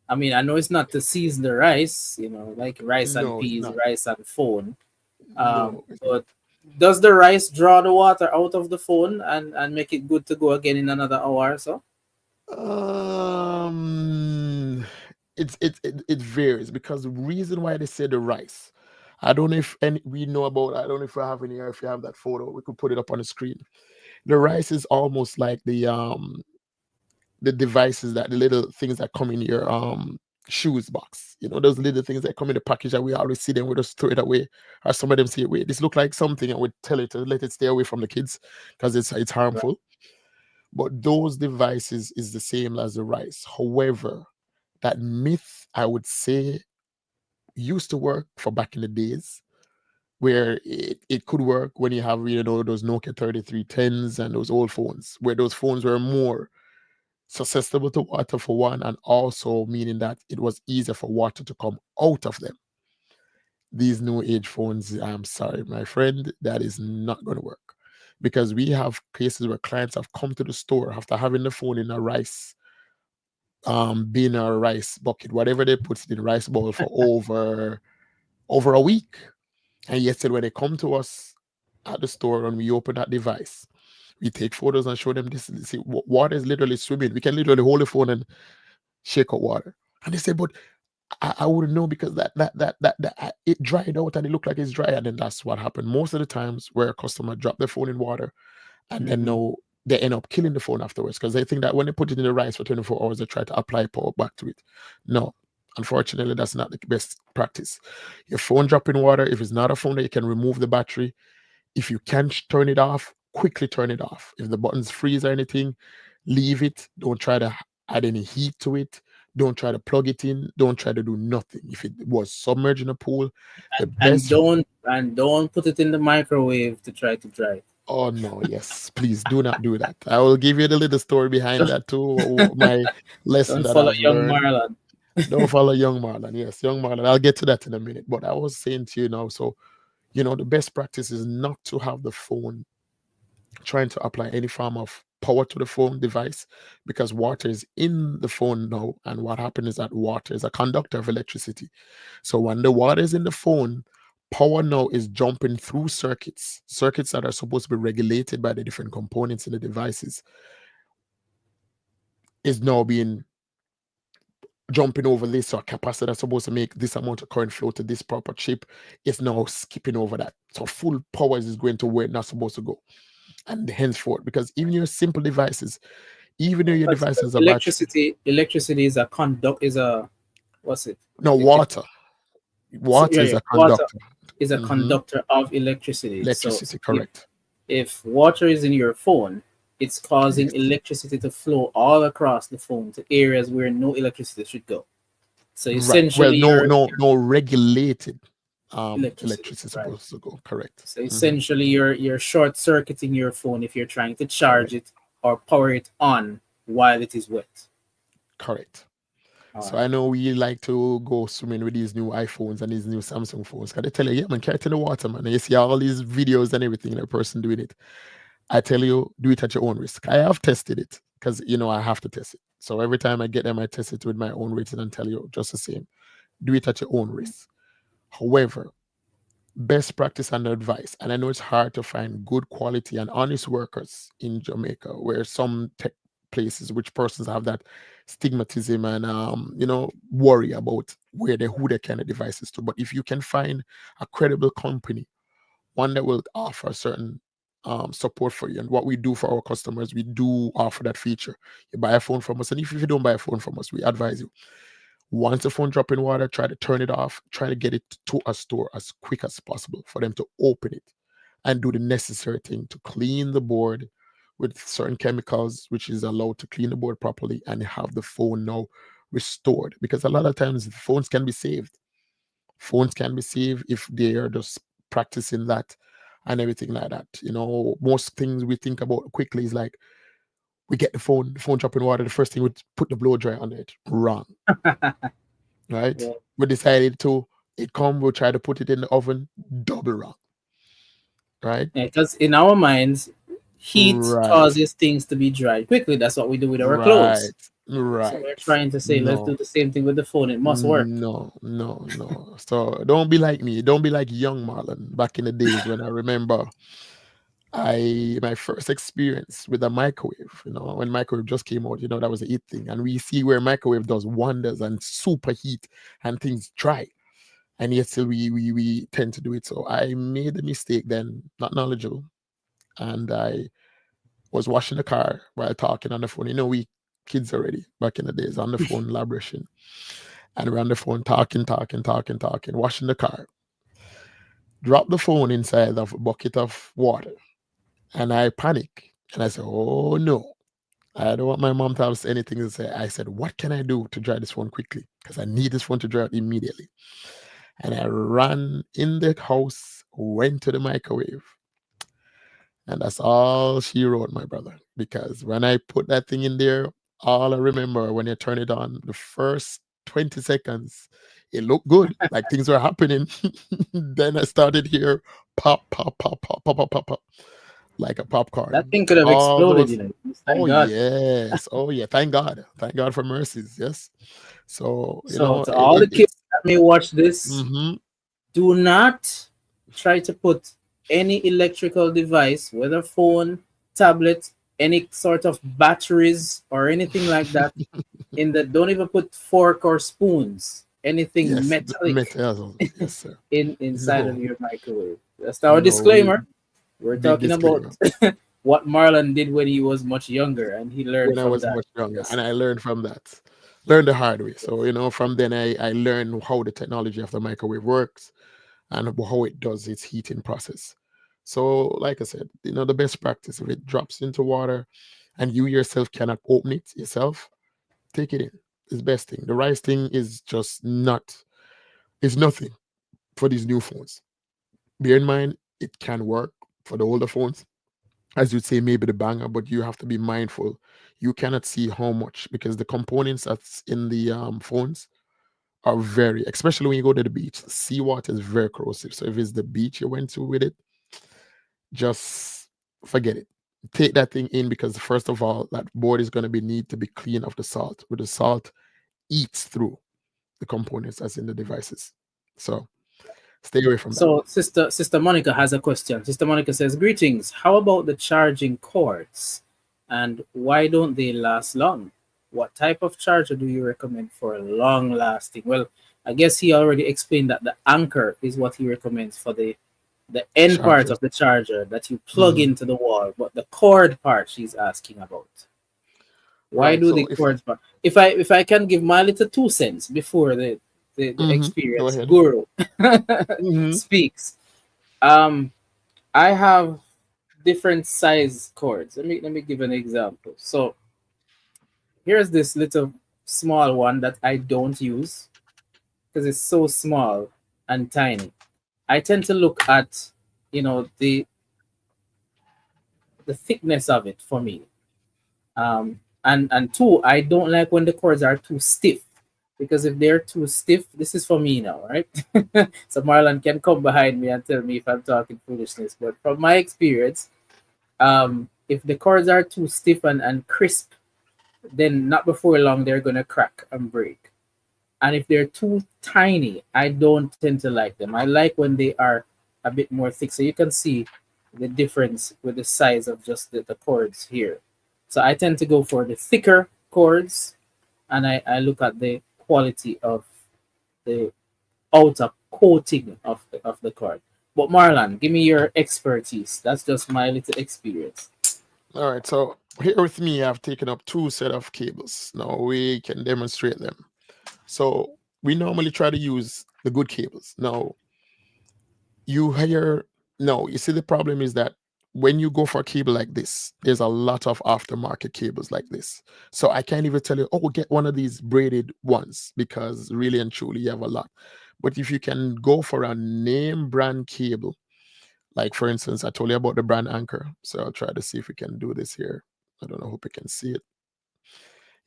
I mean, I know it's not to season the rice, like rice and No, it's peas, not. rice and phone. No, it's not. But does the rice draw the water out of the phone and make it good to go again in another hour or so? Um, it varies because the reason why they say the rice. I don't know if any we know about. I don't know if we have any. If you have that photo, we could put it up on the screen. The rice is almost like the devices that the little things that come in your shoes box. You know, those little things that come in the package that we always see them, we just throw it away. Or some of them say, wait, this look like something, and we tell it to let it stay away from the kids because it's Right. harmful. But those devices is the same as the rice. However, that myth I would say used to work for back in the days where it could work when you have those Nokia 3310s and those old phones, where those phones were more susceptible to water for one, and also meaning that it was easier for water to come out of them. These new age phones, I'm sorry, my friend, that is not going to work because we have cases where clients have come to the store after having the phone in a rice bin or rice bucket, whatever they put it in rice bowl for over a week. And yet still when they come to us at the store and we open that device, we take photos and show them this. See, water is literally swimming. We can literally hold the phone and shake out water. And they say, but I wouldn't know because it dried out and it looked like it's dry. And then that's what happened. Most of the times where a customer drop their phone in water and then Mm-hmm. no, they end up killing the phone afterwards because they think that when they put it in the rice for 24 hours, they try to apply power back to it. No, unfortunately, that's not the best practice. Your phone drop in water, if it's not a phone that you can remove the battery, if you can turn it off, quickly turn it off. If the buttons freeze or anything, leave it. Don't try to add any heat to it. Don't try to plug it in. Don't try to do nothing. If it was submerged in a pool, the And best. don't put it in the microwave to try to dry it. Oh no, yes, please do not do that. I will give you the little story behind Don't, that too. My lesson don't that follow I've young learned. Marlon. Don't follow young Marlon. Yes, young Marlon. I'll get to that in a minute. But I was saying to you now, so the best practice is not to have the phone trying to apply any form of power to the phone device because water is in the phone now. And what happens is that water is a conductor of electricity. So when the water is in the phone, power now is jumping through circuits that are supposed to be regulated by the different components in the devices, is now being jumping over this or capacitor that's supposed to make this amount of current flow to this proper chip is now skipping over that. So full power is going to where it's not supposed to go. And henceforth, because even your simple devices, even though your But device has a battery, electricity is a conduct is a what's it? no If water. Water yeah, is yeah, a water conductor. is a Hmm. conductor of electricity. So Electricity, if correct. water is in your phone, it's causing Yes. electricity to flow all across the phone to areas where no electricity should go. So Right. Well, essentially, no regulated electricity, electricity is right? supposed to go. Correct. So Hmm. essentially, you're short circuiting your phone if you're trying to charge Correct. it or power it on while it is wet. Correct. All So right. I know we like to go swimming with these new iPhones and these new Samsung phones. Cause they tell you, yeah, man, carry it in the water, man. And you see all these videos and everything, the person doing it. I tell you, do it at your own risk. I have tested it because I have to test it. So every time I get them, I test it with my own rating and tell you just the same. Do it at your own risk. However, best practice and advice, and I know it's hard to find good quality and honest workers in Jamaica, where some tech places, which persons have that stigmatism and worry about who they kind of devices to. But if you can find a credible company, one that will offer certain support for you, and what we do for our customers, we do offer that feature. You buy a phone from us, and if you don't buy a phone from us, we advise you, once the phone drop in water, try to turn it off, try to get it to a store as quick as possible for them to open it and do the necessary thing to clean the board with certain chemicals, which is allowed to clean the board properly and have the phone now restored. Because a lot of times phones can be saved. Phones can be saved if they are just practicing that and everything like that. Most things we think about quickly is like we get the phone drop in water, the first thing we put the blow dry on it. Wrong, right? Yeah. We decided to it come, we'll try to put it in the oven, double wrong, right? Because in our minds, heat Right, causes things to be dried quickly. That's what we do with our clothes. right, So we're right. trying to say, let's do No, the same thing with the phone. It must work. no. So don't be like me. Don't be like young Marlon back in the days when I remember my first experience with a microwave, when microwave just came out, that was a hit thing. And we see where microwave does wonders and super heat and things dry. and yet still we tend to do it. So I made the mistake then, not knowledgeable, and I was washing the car while talking on the phone. You know, we kids already back in the days on the phone elaboration, and we're on the phone talking, washing the car. Drop the phone inside of a bucket of water, and I panic, and I said, "Oh no." I don't want my mom to have anything to say. I said, what can I do to dry this phone quickly? Because I need this phone to dry out immediately. And I ran in the house, went to the microwave, and that's all she wrote, my brother. Because when I put that thing in there, all I remember when you turn it on, the first 20 seconds, it looked good, like things were happening. Then I started here, pop, pop, pop, pop, pop, pop, pop, pop, like a That popcorn. thing could have All exploded, those, Thank oh God. yes, oh yeah, thank God for mercies, yes. So So to all the kids it's that may watch this, mm-hmm, do not try to put any electrical device, whether phone, tablet, any sort of batteries or anything like that, in the don't even put fork or spoons, anything yes, metallic metal, yes, sir. in inside of No, your microwave. That's our no, we disclaimer. We're big talking about disclaimer. what Marlon did when he was much younger and he learned When I from was that. much younger, Yes. and I learned from that, learned the hard way. So Yes. from then I learned how the technology of the microwave works and how it does its heating process. So, like I said, the best practice, if it drops into water and you yourself cannot open it yourself, take it in. It's the best thing. The rice thing is just not, it's nothing for these new phones. Bear in mind, it can work for the older phones, as you'd say, maybe the banger, but you have to be mindful. You cannot see how much because the components that's in the phones are very, especially when you go to the beach. Seawater is very corrosive. So if it's the beach you went to with it, just forget it. Take that thing in because first of all, that board is going to be need to be clean of the salt. With the salt eats through the components that's in the devices. So stay away from that. So Sister Monica has a question. Sister Monica says, "Greetings. How about the charging cords, and why don't they last long? What type of charger do you recommend for long lasting?" Well, I guess he already explained that the anchor is what he recommends for the end part Chargers. of the charger that you plug Mhm. into the wall, but the cord part she's asking about. Why Right. do So the if cords part? If I can give my little 2 cents before the go experienced ahead. guru Hmm. speaks. um I have different size cords. Let me give an example. So here's this little small one that I don't use because it's so small and tiny. I tend to look at the thickness of it for me. And two, I don't like when the cords are too stiff, because if they're too stiff, this is for me now, right? So Marlon can come behind me and tell me if I'm talking foolishness. But from my experience, if the cords are too stiff and crisp, then not before long they're gonna crack and break. And if they're too tiny, I don't tend to like them. I like when they are a bit more thick, so you can see the difference with the size of just the cords here. So I tend to go for the thicker cords, and I look at the quality of the outer coating of the cord. But Marlon, give me your expertise. That's just my little experience. All right. So here with me, I've taken up two set of cables. Now we can demonstrate them. So we normally try to use the good cables. Now you hear no, you see the problem is that when you go for a cable like this, there's a lot of aftermarket cables like this. So I can't even tell you, oh, get one of these braided ones because really and truly you have a lot. But if you can go for a name brand cable, like for instance, I told you about the brand Anchor. So I'll try to see if we can do this here. I don't know, hope you can see it.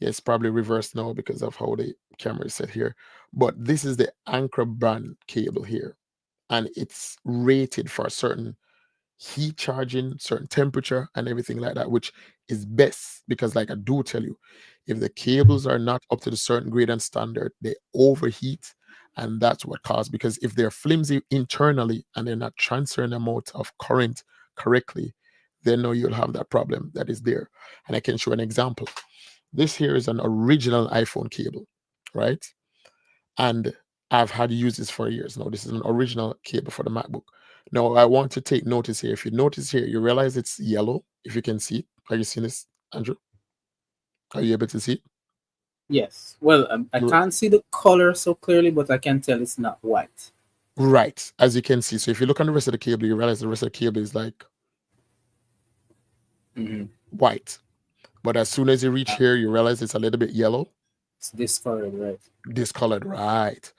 Yeah, it's probably reversed now because of how the camera is set here. But this is the Anchor brand cable here. And it's rated for a certain heat charging, certain temperature, and everything like that, which is best because, like I do tell you, if the cables are not up to the certain grade and standard, they overheat, and that's what causes. Because if they're flimsy internally and they're not transferring the amount of current correctly, then no, you'll have that problem that is there. And I can show an example. This here is an original iPhone cable, right? And I've had uses for years now. This is an original cable for the MacBook. Now, I want to take notice here. If you notice here, you realize it's yellow. If you can see it, are you seeing this, Andrew? Are you able to see it? Yes. Well, I can't see the color so clearly, but I can tell it's not white. Right, as you can see. So if you look on the rest of the cable, you realize the rest of the cable is like Mm-hmm. white. But as soon as you reach here, you realize it's a little bit yellow, It's discolored, right? discolored. Right.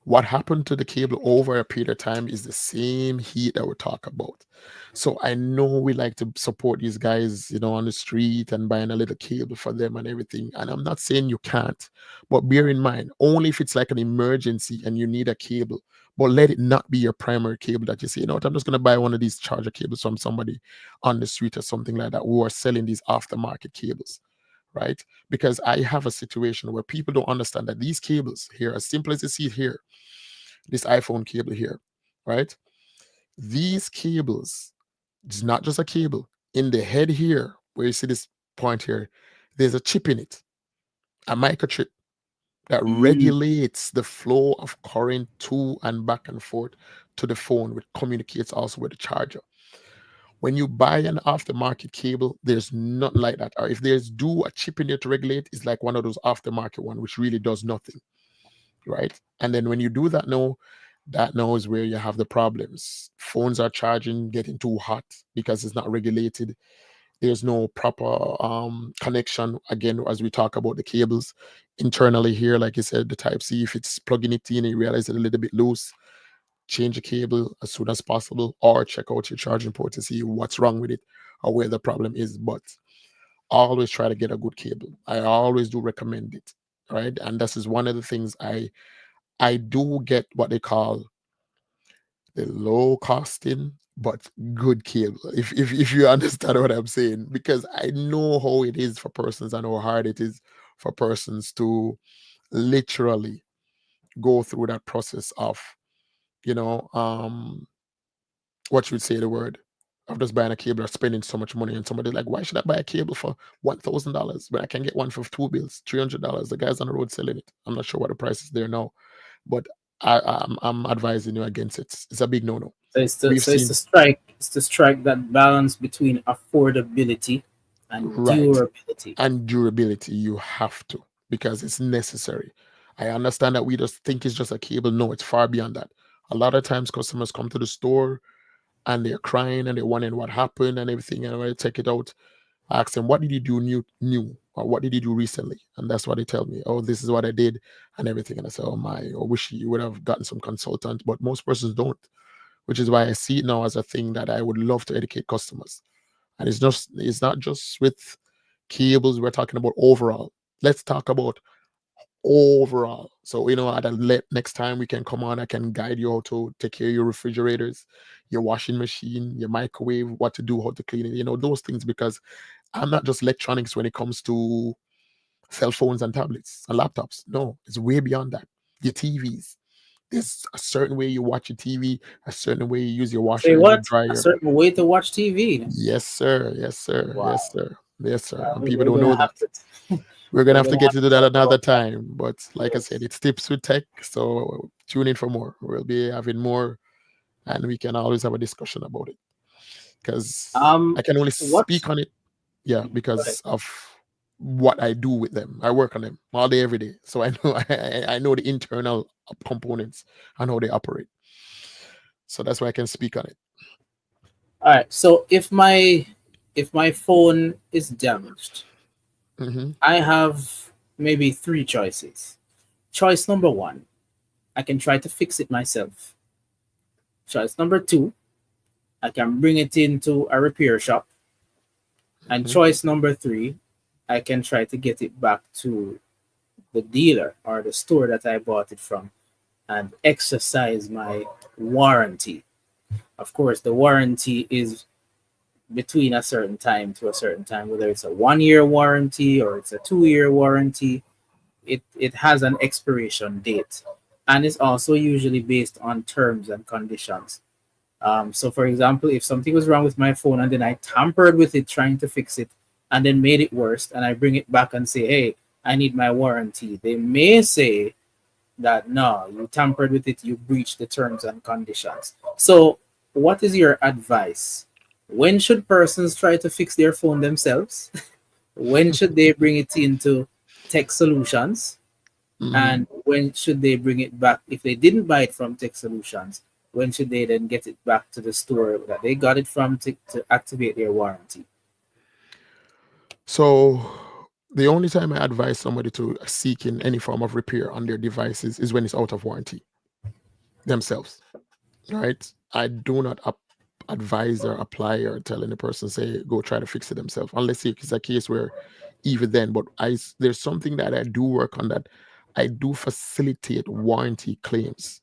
What happened to the cable over a period of time is the same heat that we talk about. So I know we like to support these guys, on the street and buying a little cable for them and everything. And I'm not saying you can't, but bear in mind, only if it's like an emergency and you need a cable. But let it not be your primary cable that you say, what, I'm just going to buy one of these charger cables from somebody on the street or something like that who are selling these aftermarket cables, right? Because I have a situation where people don't understand that these cables here, as simple as you see it here, this iPhone cable here, right? These cables, it's not just a cable. In the head here, where you see this point here, there's a chip in it, a microchip that Mm. regulates the flow of current to and back and forth to the phone, which communicates also with the charger. When you buy an aftermarket cable, there's nothing like that. Or if there's a chip in there to regulate, it's like one of those aftermarket one, which really does nothing, right? And then when you do that now is where you have the problems. Phones are charging, getting too hot because it's not regulated. There's no proper connection. Again, as we talk about the cables internally here, like you said, the Type C, if it's plugging it in and you realize it's a little bit loose, change the cable as soon as possible, or check out your charging port to see what's wrong with it or where the problem is. But always try to get a good cable. I always do recommend it, right? And this is one of the things I do get what they call the low costing but good cable. If you understand what I'm saying, because I know how it is for persons and how hard it is for persons to literally go through that process of, you know, what you would say the word of just buying a cable or spending so much money. And somebody's like, why should I buy a cable for $1,000 when I can get one for two bills, $300? The guy's on the road selling it. I'm not sure what the price is there now, but I'm advising you against it. It's a big no-no. So it's to We've so it's to seen strike it's to strike that balance between affordability and right durability. and durability. You have to, because it's necessary. I understand that we just think it's just a cable. No, it's far beyond that. A lot of times customers come to the store and they're crying and they're wondering what happened and everything. And when I take it out, I ask them, what did you do new? Or what did you do recently? And that's what they tell me. Oh, this is what I did and everything. And I say, oh my, I wish you would have gotten some consultant. But most persons don't, which is why I see it now as a thing that I would love to educate customers. And it's not just with cables, we're talking about overall. Let's talk about overall. So, at a next time we can come on, I can guide you how to take care of your refrigerators, your washing machine, your microwave, what to do, how to clean it, those things, because I'm not just electronics when it comes to cell phones and tablets and laptops. No, it's way beyond that. Your TVs. There's a certain way you watch your TV, a certain way you use your Say washer and your what? A dryer. certain way to watch TV. Yes, sir. Yes, sir. Yes, Wow. sir. Yes, sir. And people We're don't know gonna that. have to We're gonna we're have to gonna get have into to that talk another about that. time. But like I said, Yes. it's tips with tech. So tune in for more. We'll be having more, and we can always have a discussion about it. Because Um I can only what speak on it, yeah, Go ahead. because of what I do with them. I work on them all day, every day. So I know I know the internal components and how they operate. So that's why I can speak on it. Alright, so if my phone is damaged, Hmm. I have maybe three choices. Choice number one, I can try to fix it myself. Choice number two, I can bring it into a repair shop. And Hmm. choice number three, I can try to get it back to the dealer or the store that I bought it from and exercise my warranty. Of course, the warranty is between a certain time to a certain time, whether it's a 1 year warranty or it's a 2 year warranty. It has an expiration date and it's also usually based on terms and conditions. So, for example, if something was wrong with my phone and then I tampered with it trying to fix it and then made it worse, and I bring it back and say, hey, I need my warranty, they may say that no, you tampered with it, you breached the terms and conditions. So, what is your advice? When should persons try to fix their phone themselves? When should they bring it into tech solutions? Mhm. And when should they bring it back? If they didn't buy it from tech solutions, when should they then get it back to the store that they got it from to activate their warranty? So the only time I advise somebody to seek in any form of repair on their devices is when it's out of warranty themselves, right? I do not advise or apply or tell any person say go try to fix it themselves unless it's a case where even then. But there's something that I do work on, that I do facilitate warranty claims.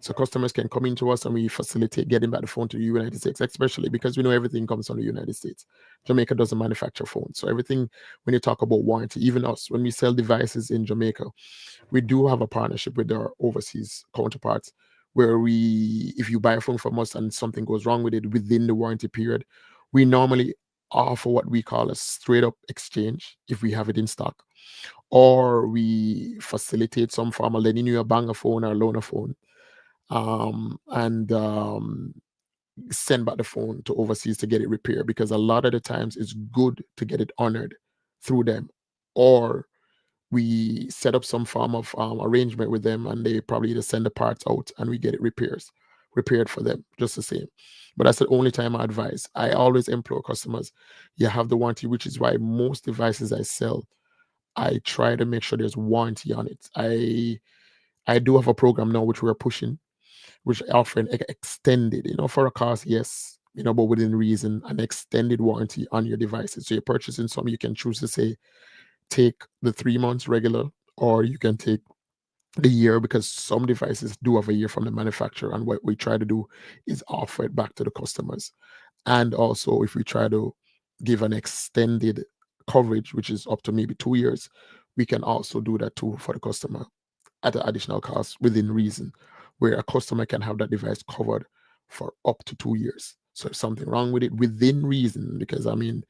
So customers can come into us and we facilitate getting back the phone to the United States, especially because we know everything comes from the United States. Jamaica doesn't manufacture phones. So everything, when you talk about warranty, even us, when we sell devices in Jamaica, we do have a partnership with our overseas counterparts where if you buy a phone from us and something goes wrong with it within the warranty period, we normally offer what we call a straight up exchange if we have it in stock, or we facilitate some form of lending you a banger phone or a loaner phone, and send back the phone to overseas to get it repaired, because a lot of the times it's good to get it honored through them, or we set up some form of arrangement with them and they probably just send the parts out and we get it repaired for them just the same. But that's the only time I advise. I always implore customers, you have the warranty, which is why most devices I sell, I try to make sure there's warranty on it. I do have a program now which we're pushing, which offering extended, for a cost, yes, but within reason, an extended warranty on your devices. So you're purchasing some, you can choose to say take the 3 months regular, or you can take the year, because some devices do have a year from the manufacturer. And what we try to do is offer it back to the customers. And also, if we try to give an extended coverage, which is up to maybe 2 years, we can also do that too for the customer at an additional cost within reason, where a customer can have that device covered for up to 2 years. So if something wrong with it within reason, because I mean,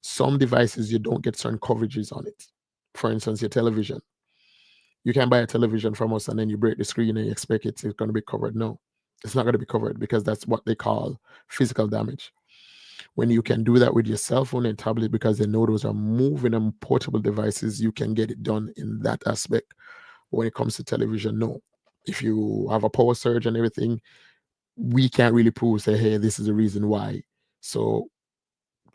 some devices you don't get certain coverages on it. For instance, your television. You can buy a television from us and then you break the screen and you expect it's going to be covered. No, it's not going to be covered, because that's what they call physical damage. When you can do that with your cell phone and tablet, because they know those are moving and portable devices, you can get it done in that aspect. But when it comes to television, no. If you have a power surge and everything, we can't really prove, say, hey, this is the reason why. So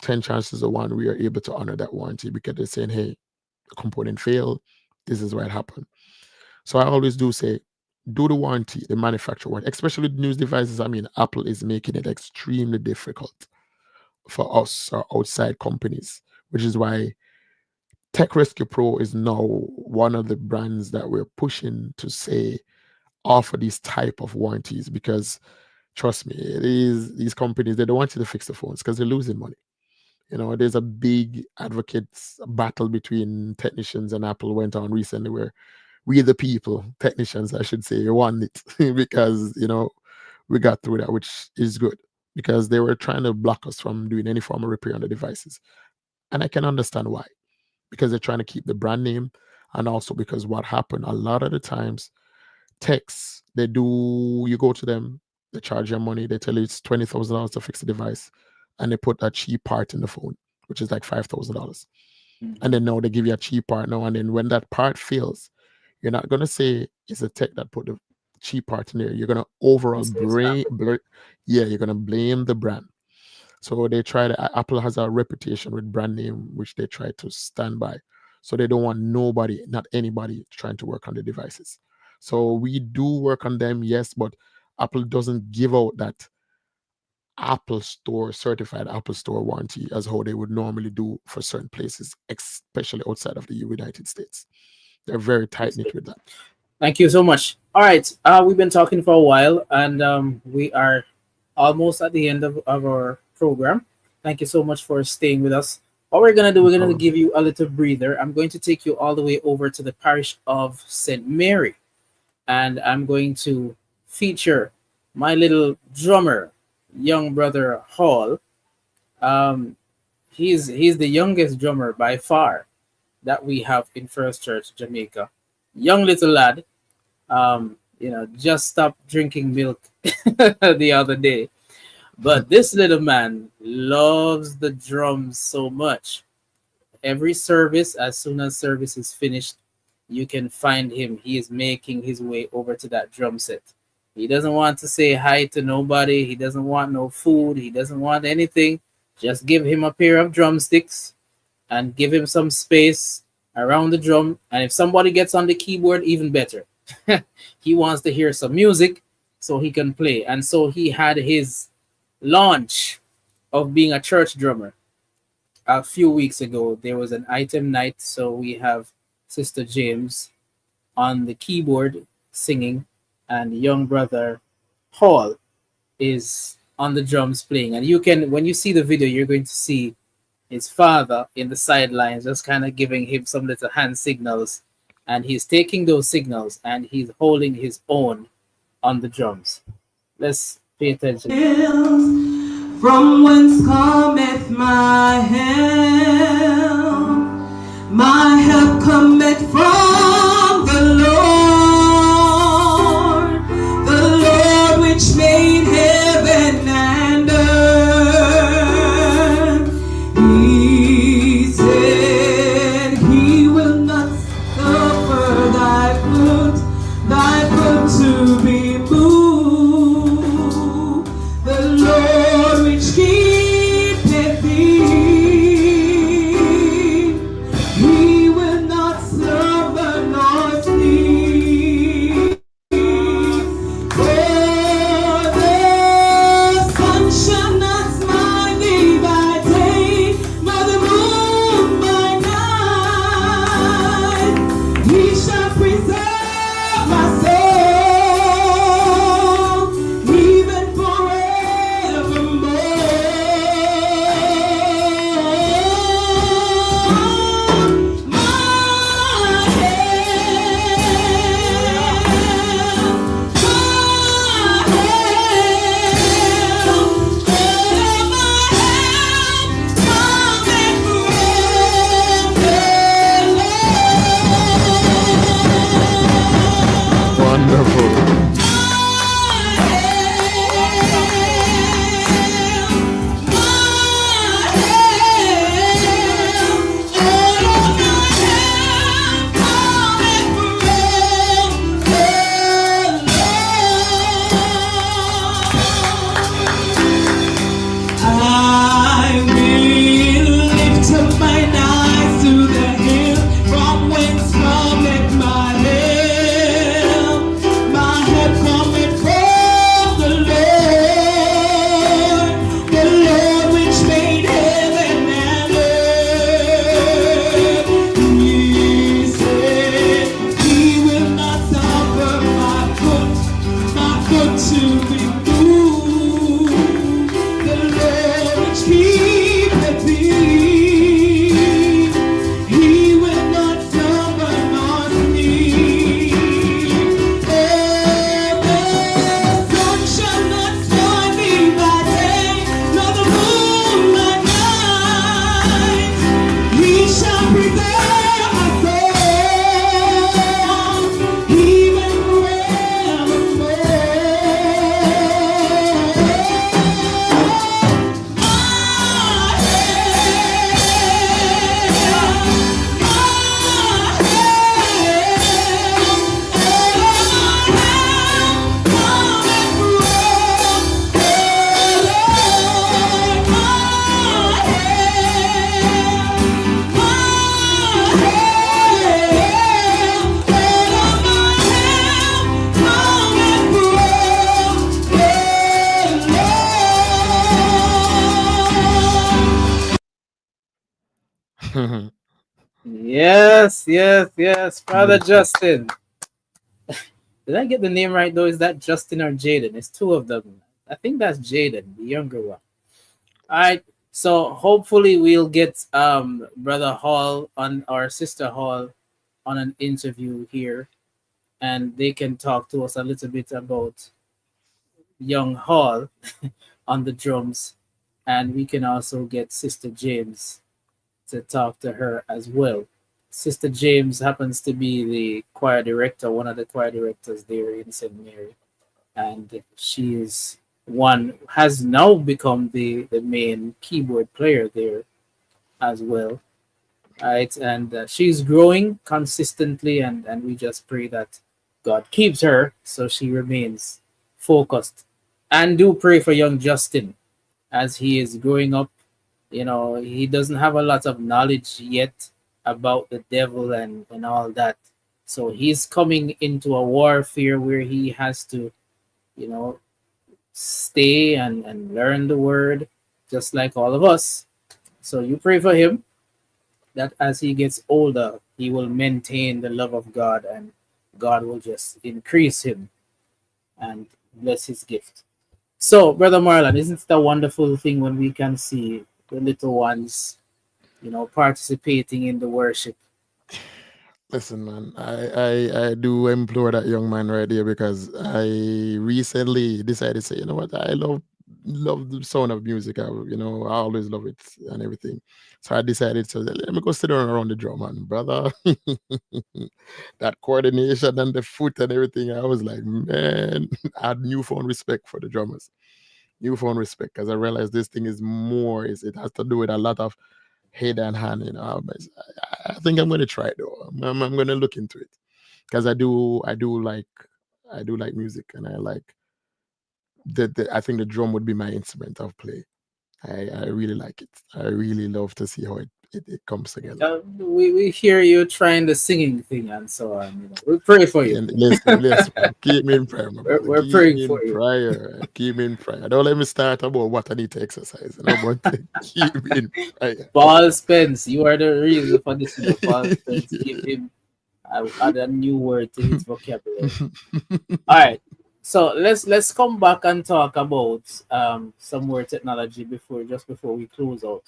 10 chances of one, we are able to honor that warranty, because they're saying, hey, the component failed. This is why it happened. So I always do say, do the warranty, the manufacturer warranty, especially with news devices. I mean, Apple is making it extremely difficult for us or outside companies, which is why Tech Rescue Pro is now one of the brands that we're pushing to say offer these type of warranties, because trust me, these companies, they don't want you to fix the phones because they're losing money. There's a big advocates battle between technicians and Apple went on recently, where we the people, technicians, I should say, won it because we got through that, which is good, because they were trying to block us from doing any form of repair on the devices, and I can understand why, because they're trying to keep the brand name, and also because what happened a lot of the times, Texc, you go to them, they charge you money, they tell you it's $20,000 to fix the device, and they put a cheap part in the phone, which is like $5,000. And Mhm. then now they give you a cheap part now, and then when that part fails, you're not gonna say it's a tech that put the cheap part in there. You're gonna overall And so it's not. yeah, you're gonna blame the brand. So they try to Apple has a reputation with brand name, which they try to stand by. So they don't want nobody, not anybody, trying to work on the devices. So we do work on them, yes, but Apple doesn't give out that Apple Store certified Apple Store warranty as how they would normally do for certain places, especially outside of the United States. They're very tight knit with that. Thank you so much. All right, we've been talking for a while, and we are almost at the end of our program. Thank you so much for staying with us. What we're gonna do, No we're gonna problem. give you a little breather. I'm going to take you all the way over to the parish of St. Mary, and I'm going to feature my little drummer, young brother Hall. Um, he's the youngest drummer by far that we have in First Church Jamaica. Young little lad, just stopped drinking milk the other day. But this little man loves the drums so much. Every service, as soon as service is finished, you can find him. He is making his way over to that drum set. He doesn't want to say hi to nobody. He doesn't want no food. He doesn't want anything. Just give him a pair of drumsticks and give him some space around the drum. And if somebody gets on the keyboard, even better. He wants to hear some music so he can play. And so he had his launch of being a church drummer a few weeks ago. There was an item night, so we have Sister James on the keyboard singing, and young brother Hall is on the drums playing. And you can, when you see the video, you're going to see his father in the sidelines, just kind of giving him some little hand signals, and he's taking those signals and he's holding his own on the drums. Let's pay attention. From whence cometh my help? My help cometh from the Lord which made heaven and earth. He said he will not suffer thy foot to be moved. The Lord which keepeth thee, he will not slumber nor sleep. For the sun shall not smite thee by day, nor the moon by night. He shall preserve my soul, even forevermore. My Wonderful. I will lift up mine eyes to the hill, from whence cometh my help. My help cometh from the Lord which made heaven and earth. He said he will not suffer my foot to be moved. The Lord which keepeth thee, he will not slumber nor sleep. Oh, the sun shall not smite thee by day, nor the moon by night. He shall preserve my soul, even Yes, yes, yes, Father Beautiful. Justin. Did I get the name right though? Is that Justin or Jaden? It's two of them. I think that's Jaden, the younger one. All right. So hopefully we'll get Brother Hall on, our Sister Hall, on an interview here, and they can talk to us a little bit about young Hall on the drums, and we can also get Sister James to talk to her as well. Sister James happens to be the choir director, one of the choir directors there in St. Mary, and she is one has now become the main keyboard player there as well. Right, and she's growing consistently, and we just pray that God keeps her so she remains focused. And do pray for young Justin as he is growing up. You know, he doesn't have a lot of knowledge yet about the devil and all that. So he's coming into a warfare where he has to, you know, stay and learn the word just like all of us. So you pray for him that as he gets older, he will maintain the love of God and God will just increase him and bless his gift. So, Brother Marlon, isn't it a wonderful thing when we can see the little ones, participating in the worship? Listen, man, I do implore that young man right there because I recently decided to say, you know what, I love the sound of music. I always love it and everything. So I decided to let me go sit down around the drum, and brother, that coordination and the foot and everything, I was like, man, I had newfound respect for the drummers. Newfound respect because I realized this thing is more. It has to do with a lot of head and hand. But I think I'm going to try it though. I'm going to look into it because I do like music, and I like that. I think the drum would be my instrument of play. I really like it. I really love to see how it comes together. We hear you trying the singing thing and so on. We pray for you. And listen, keep me in prayer, my brother. We're Keep praying me in for you. prayer. Keep me in prayer. Don't let me start about what I need to exercise. But keep me in prayer. Paul Spence, you are the reason for this. Paul Spence, give him add a new word to his vocabulary. All right. So let's come back and talk about some more technology before we close out.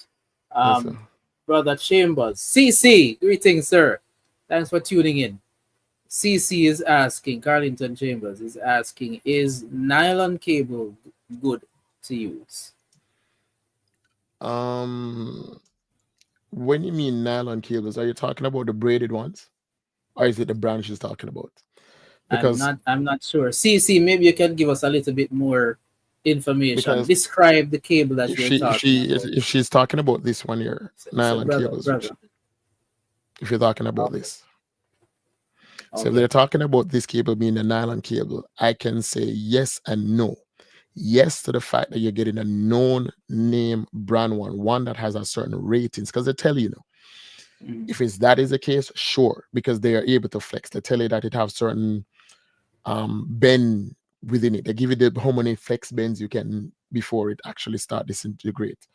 Yes, sir. Brother Chambers, CC, greetings, sir. Thanks for tuning in. CC is asking, Carlington Chambers is asking, is nylon cable good to use? Um, when you mean nylon cables, are you talking about the braided ones, or is it the brand she's talking about? Because I'm not sure. CC, maybe you can give us a little bit more information. because Describe the cable that if you're she if talking she about. if she's talking about this one here, So nylon brother, cables, brother. if you're talking about Okay. this. So if Okay. they're talking about this cable being a nylon cable, I can say yes and no. Yes to the fact that you're getting a known name brand one that has a certain ratings, because they tell you, Mhm. if that is the case, sure, because they are able to flex. They tell you that it have certain bend within it. They give you the how many flex bends you can before it actually start disintegrate.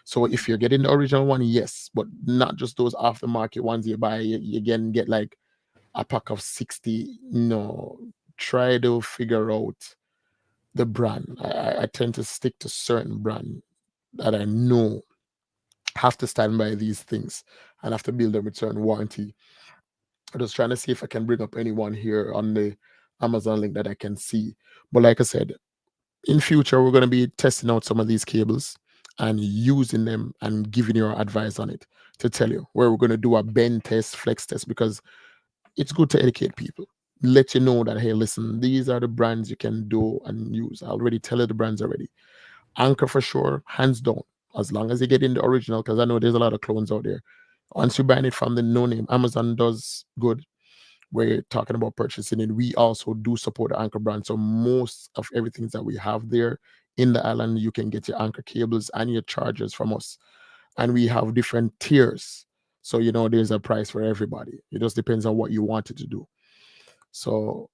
So if you're getting the original one, yes, but not just those aftermarket ones you buy. You again get like a pack of 60. No, try to figure out the brand. I tend to stick to certain brand that I know have to stand by these things and have to build them with certain warranty. I'm just trying to see if I can bring up anyone here on the Amazon link that I can see. But like I said, in future we're going to be testing out some of these cables and using them and giving you our advice on it to tell you where we're going to do a bend test, flex test, because it's good to educate people. Let you know that, hey, listen, these are the brands you can do and use. I already tell you the brands already. Anchor for sure, hands down. As long as you get in the original, because I know there's a lot of clones out there. Once you buy it from the no name, Amazon does good. We're talking about purchasing it. We also do support the Anchor brand. So most of everything that we have there in the island, you can get your Anchor cables and your chargers from us. And we have different tiers. So, there's a price for everybody. It just depends on what you wanted to do. So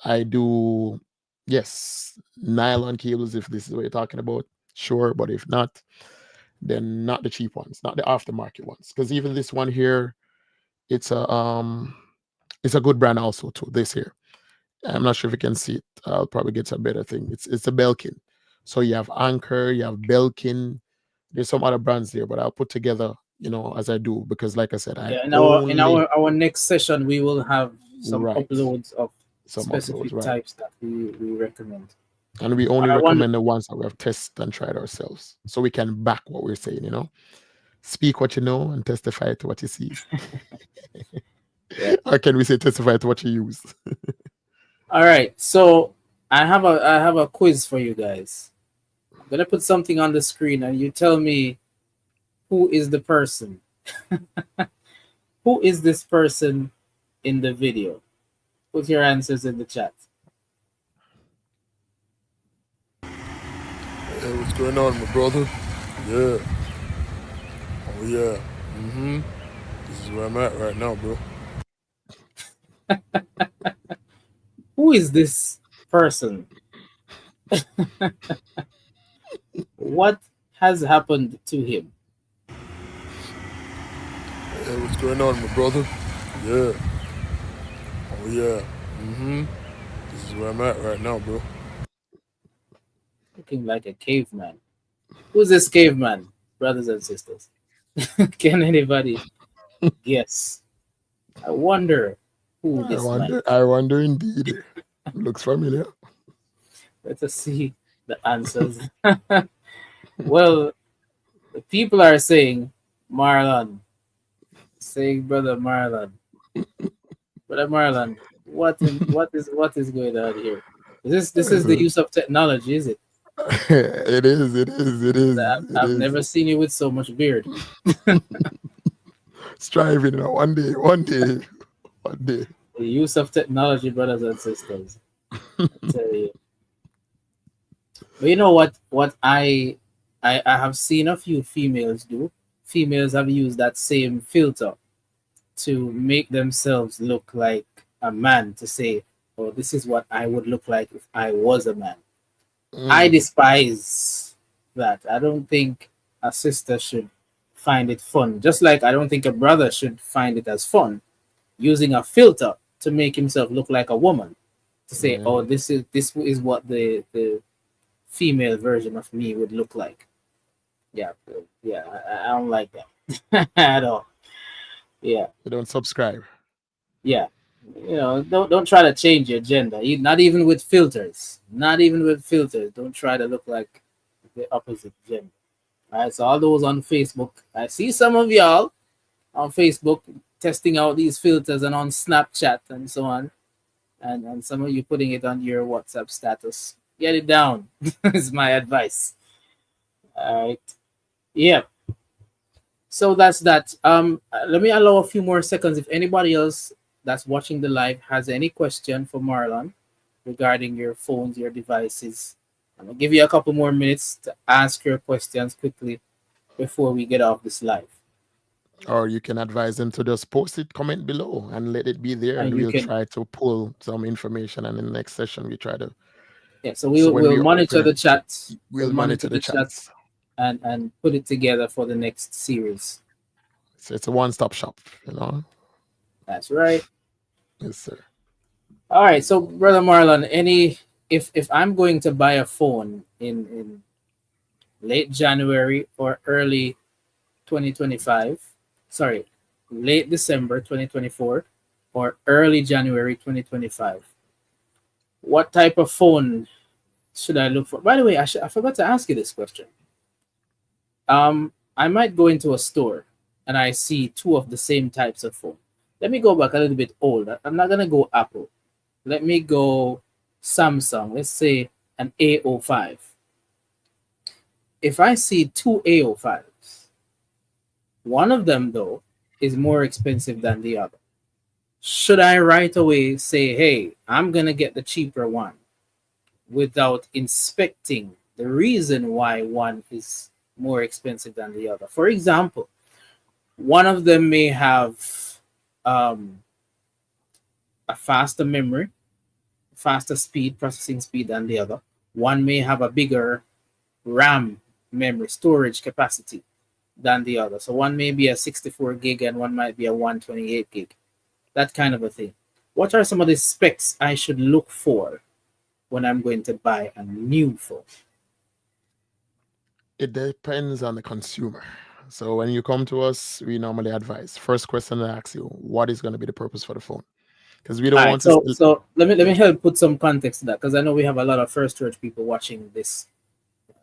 I do, yes, nylon cables, if this is what you're talking about, sure. But if not, then not the cheap ones, not the aftermarket ones. Because even this one here, it's a good brand also too. This here, I'm not sure if you can see it. I'll probably get a better thing. It's a Belkin. So you have Anchor, you have Belkin. There's some other brands there, but I'll put together, as I do, because like I said, I Yeah, in only our next session we will have some write uploads of some uploads, specific right? types that we recommend. And we only I want recommend the ones that we have tested and tried ourselves, so we can back what we're saying. Speak what you know and testify to what you see. Yeah. Or can we say testify to what you use? All right. So I have a quiz for you guys. I'm gonna put something on the screen, and you tell me who is the person. Who is this person in the video? Put your answers in the chat. Hey, what's going on, my brother? Yeah. Oh, yeah. This is where I'm at right now, bro. Who is this person? What has happened to him? Hey, what's going on, my brother? Yeah. Oh, yeah. This is where I'm at right now, bro. Looking like a caveman. Who's this caveman, brothers and sisters? Can anybody guess? I wonder who I this might wonder. be. I wonder indeed. Looks familiar. Let us see the answers. Well, the people are saying Marlon. Saying brother Marlon. Brother Marlon, what is going on here? This is the use of technology, is it? It is. It is. It is. It I've is. never seen you with so much beard. Striving. One day. One day. One day. The use of technology, brothers and sisters. I tell you. But you know what? What I have seen a few females do. Females have used that same filter to make themselves look like a man, to say, "Oh, this is what I would look like if I was a man." I despise that. I don't think a sister should find it fun. Just like I don't think a brother should find it as fun using a filter to make himself look like a woman. To say, Yeah. "Oh, this is what the female version of me would look like." Yeah, yeah, I don't like that at all. Yeah, You don't subscribe. yeah. Don't try to change your gender. Not even with filters. Not even with filters. Don't try to look like the opposite gender. All right. So all those on Facebook, I see some of y'all on Facebook testing out these filters and on Snapchat and so on, and some of you putting it on your WhatsApp status. Get it down. Is my advice. All right. Yeah. So that's that. Let me allow a few more seconds. If anybody else that's watching the live has any question for Marlon regarding your phones, your devices, I'm gonna give you a couple more minutes to ask your questions quickly before we get off this live. Or you can advise them to just post it, comment below, and let it be there, And and you we'll can, try to pull some information. And in the next session, we try to. yeah. So So we'll when we'll we monitor open the it, chat. We'll we'll monitor monitor the the chat chats. and put it together for the next series. So it's a one-stop shop, you know. That's right. Yes, sir. All right. So brother Marlon, if I'm going to buy a phone in late January or early 2025, sorry, late December 2024 or early January 2025, what type of phone should I look for? By the way, I forgot to ask you this question. I might go into a store and I see two of the same types of phone. Let me go back a little bit old. I'm not gonna go Apple. Let me go Samsung. Let's say an A05. If I see two A05s, one of them though is more expensive than the other, should I right away say, "Hey, I'm gonna get the cheaper one," without inspecting the reason why one is more expensive than the other? For example, one of them may have um, a faster memory, faster speed, processing speed than the other. One may have a bigger RAM memory storage capacity than the other. So one may be a 64 gig and one might be a 128 gig. That kind of a thing. What are some of the specs I should look for when I'm going to buy a new phone? It depends on the consumer. So when you come to us, we normally advise. First question I ask you, what is going to be the purpose for the phone? Because we All don't right, want to. so let me help put some context to that, because I know we have a lot of first church people watching this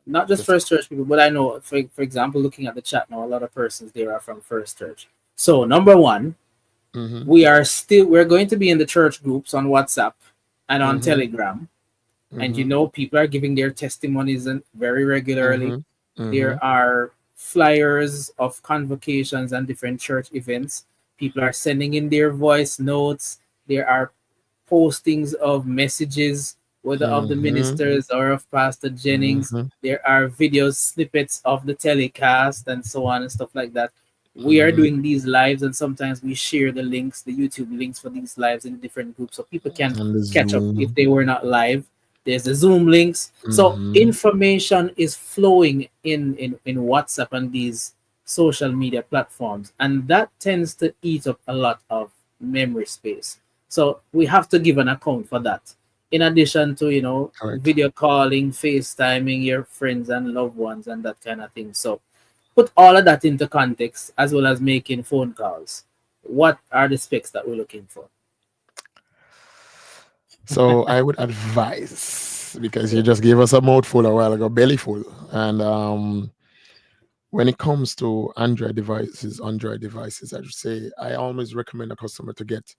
not just Yes. First Church people, but I know, for example, looking at the chat now, a lot of persons there are from First Church. So number one, Mm-hmm. we're going to be in the church groups on WhatsApp and on Mm-hmm. Telegram, and Mm-hmm. people are giving their testimonies and very regularly. Mm-hmm. Mm-hmm. There are flyers of convocations and different church events. People are sending in their voice notes. There are postings of messages, whether of the Mm-hmm. ministers or of Pastor Jennings. Mm-hmm. There are videos, snippets of the telecast, and so on and stuff like that. We are Mm-hmm. doing these lives, and sometimes we share the links, the YouTube links for these lives in different groups so people can And the catch up if Zoom. they were not live. There's the Zoom links. So Mm-hmm. information is flowing in WhatsApp and these social media platforms, and that tends to eat up a lot of memory space. So we have to give an account for that. In addition to, Correct. video calling, FaceTiming your friends and loved ones and that kind of thing. So put all of that into context as well as making phone calls. What are the specs that we're looking for? So I would advise, because you Yeah. just gave us a mouthful a while ago, belly full. And when it comes to Android devices, I should say, I always recommend a customer to get,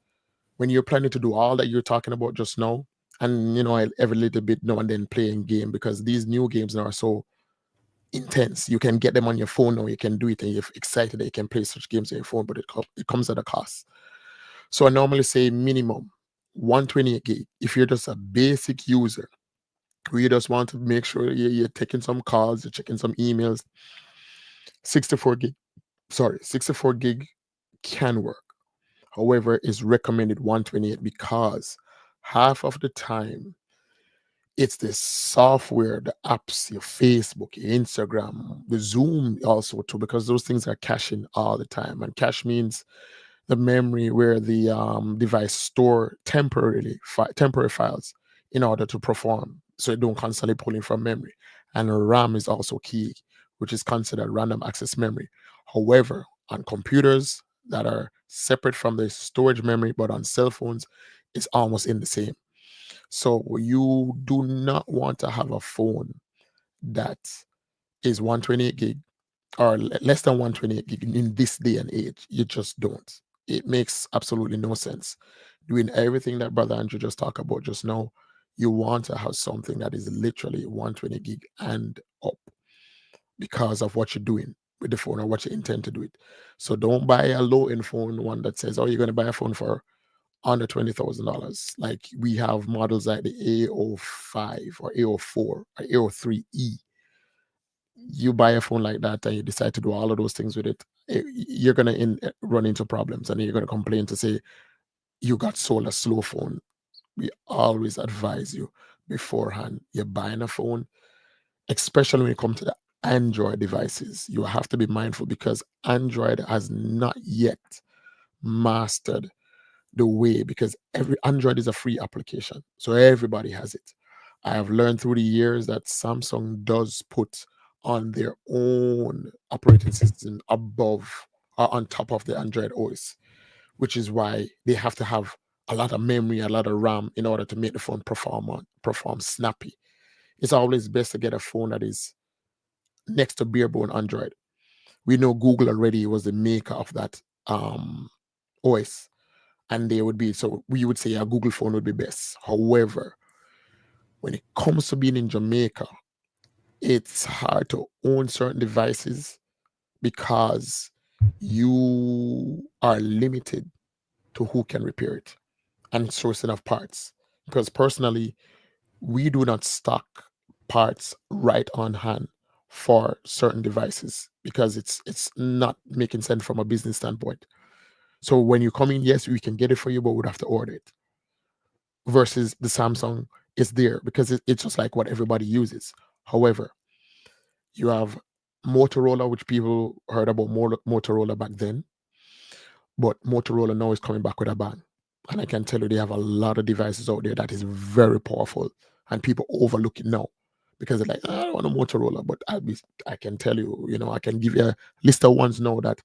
when you're planning to do all that you're talking about just now, and every little bit now and then playing game, because these new games now are so intense. You can get them on your phone now, you can do it, and you're excited that you can play such games on your phone, but it comes at a cost. So I normally say minimum 128 gig. If you're just a basic user, who you just want to make sure you're taking some calls, you're checking some emails, 64 gig. Sorry, 64 gig can work. However, it's recommended 128 because half of the time it's the software, the apps, your Facebook, your Instagram, the Zoom also too, because those things are caching all the time. And cache means the memory where the device store temporary files in order to perform, so it don't constantly pulling from memory. And RAM is also key, which is considered random access memory. However, on computers that are separate from the storage memory, but on cell phones, it's almost in the same. So you do not want to have a phone that is 128 gig or less than 128 gig in this day and age. You just don't. It makes absolutely no sense. Doing everything that Brother Andrew just talked about just now, you want to have something that is literally 120 gig and up because of what you're doing with the phone or what you intend to do it. So don't buy a low end phone, one that says, oh, you're going to buy a phone for under $20,000. Like we have models like the A05 or A04 or A03E. You buy a phone like that and you decide to do all of those things with it, you're going to run into problems and you're going to complain to say you got sold a slow phone. We always advise you beforehand, you're buying a phone, especially when it comes to the Android devices. You have to be mindful because Android has not yet mastered the way, because every Android is a free application, so everybody has it. I have learned through the years that Samsung does put on their own operating system above or on top of the Android OS, which is why they have to have a lot of memory, a lot of RAM in order to make the phone perform snappy. It's always best to get a phone that is next to barebone Android. We know Google already was the maker of that OS, and they would be, so we would say a Google phone would be best. However, when it comes to being in Jamaica, it's hard to own certain devices because you are limited to who can repair it and sourcing of parts. Because personally, we do not stock parts right on hand for certain devices because it's not making sense from a business standpoint. So when you come in, yes, we can get it for you, but we'd have to order it. Versus the Samsung is there because it's just like what everybody uses. However, you have Motorola, which people heard about Motorola back then, but Motorola now is coming back with a bang. And I can tell you they have a lot of devices out there that is very powerful, and people overlook it now because they're like, I don't want a Motorola, but I can tell you, I can give you a list of ones now that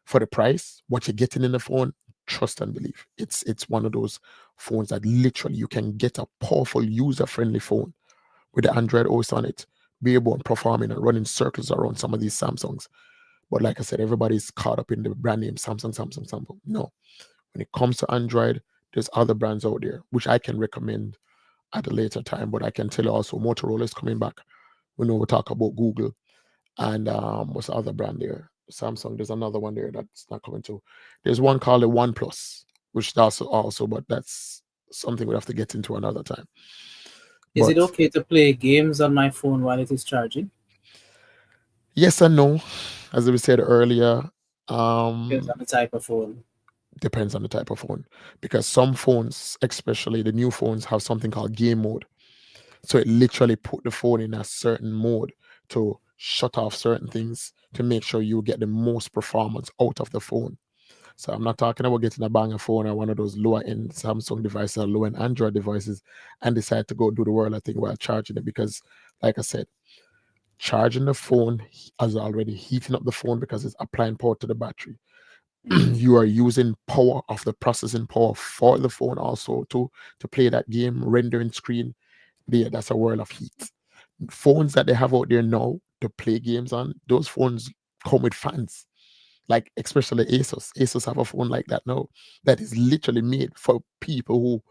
for the price, what you're getting in the phone, trust and believe. It's one of those phones that literally you can get a powerful user-friendly phone with the Android OS on it, be able and performing and running circles around some of these Samsungs. But like I said, everybody's caught up in the brand name Samsung, Samsung, Samsung. No, when it comes to Android, there's other brands out there which I can recommend at a later time. But I can tell you also Motorola is coming back. We know we talk about Google and what's the other brand there? Samsung. There's another one there that's not coming to. There's one called the OnePlus, which also, but that's something we have to get into another time. Is it But okay to play games on my phone while it is charging? yes and no, as we said earlier. Depends on the type of phone. Depends on the type of phone, because some phones, especially the new phones, have something called game mode. So it literally put the phone in a certain mode to shut off certain things to make sure you get the most performance out of the phone. So I'm not talking about getting a banger phone or one of those lower end Samsung devices or low end Android devices and decide to go do the world thing while charging it, because, like I said, charging the phone is already heating up the phone because it's applying power to the battery. You are using power of the processing power for the phone also to play that game, rendering screen. Yeah, that's a world of heat. Phones that they have out there now to play games on, those phones come with fans. Like especially Asus. Asus have a phone like that now that is literally made for people who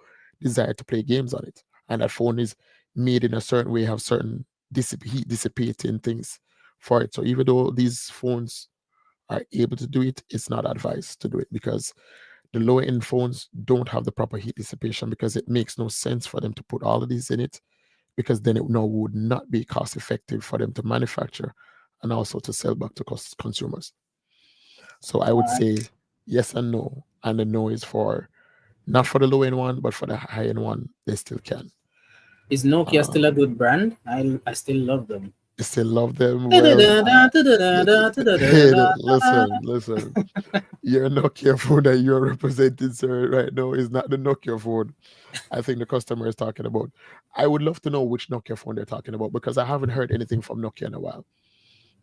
desire to play games on it. And that phone is made in a certain way, have certain heat dissipating things for it. So even though these phones are able to do it, it's not advised to do it because the lower end phones don't have the proper heat dissipation, because it makes no sense for them to put all of these in it, because then it now would not be cost effective for them to manufacture and also to sell back to consumers. So I would All right. say yes and no. And the no is for not for the low end one, but for the high end one, they still can. Is Nokia still a good brand? I still love them. You still love them. Well, Da-da-da-da, da-da-da-da, hey, da-da-da-da. listen. Your Nokia phone that you're representing, sir, right now is not the Nokia phone I think the customer is talking about. I would love to know which Nokia phone they're talking about, because I haven't heard anything from Nokia in a while.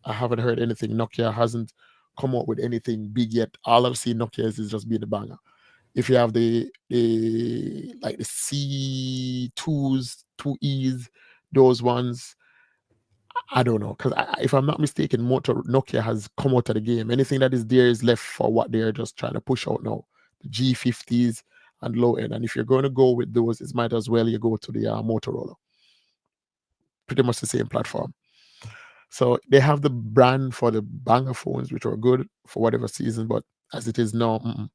I haven't heard anything. Nokia hasn't come up with anything big yet. All I've seen Nokia is just being a banger. If you have the like the C2s, 2Es, those ones, I don't know. Because if I'm not mistaken, Nokia has come out of the game. Anything that is there is left for what they're just trying to push out now. The G50s and low end. And if you're going to go with those, it might as well you go to the Motorola. Pretty much the same platform. So they have the brand for the banger phones, which are good for whatever season. But as it is now,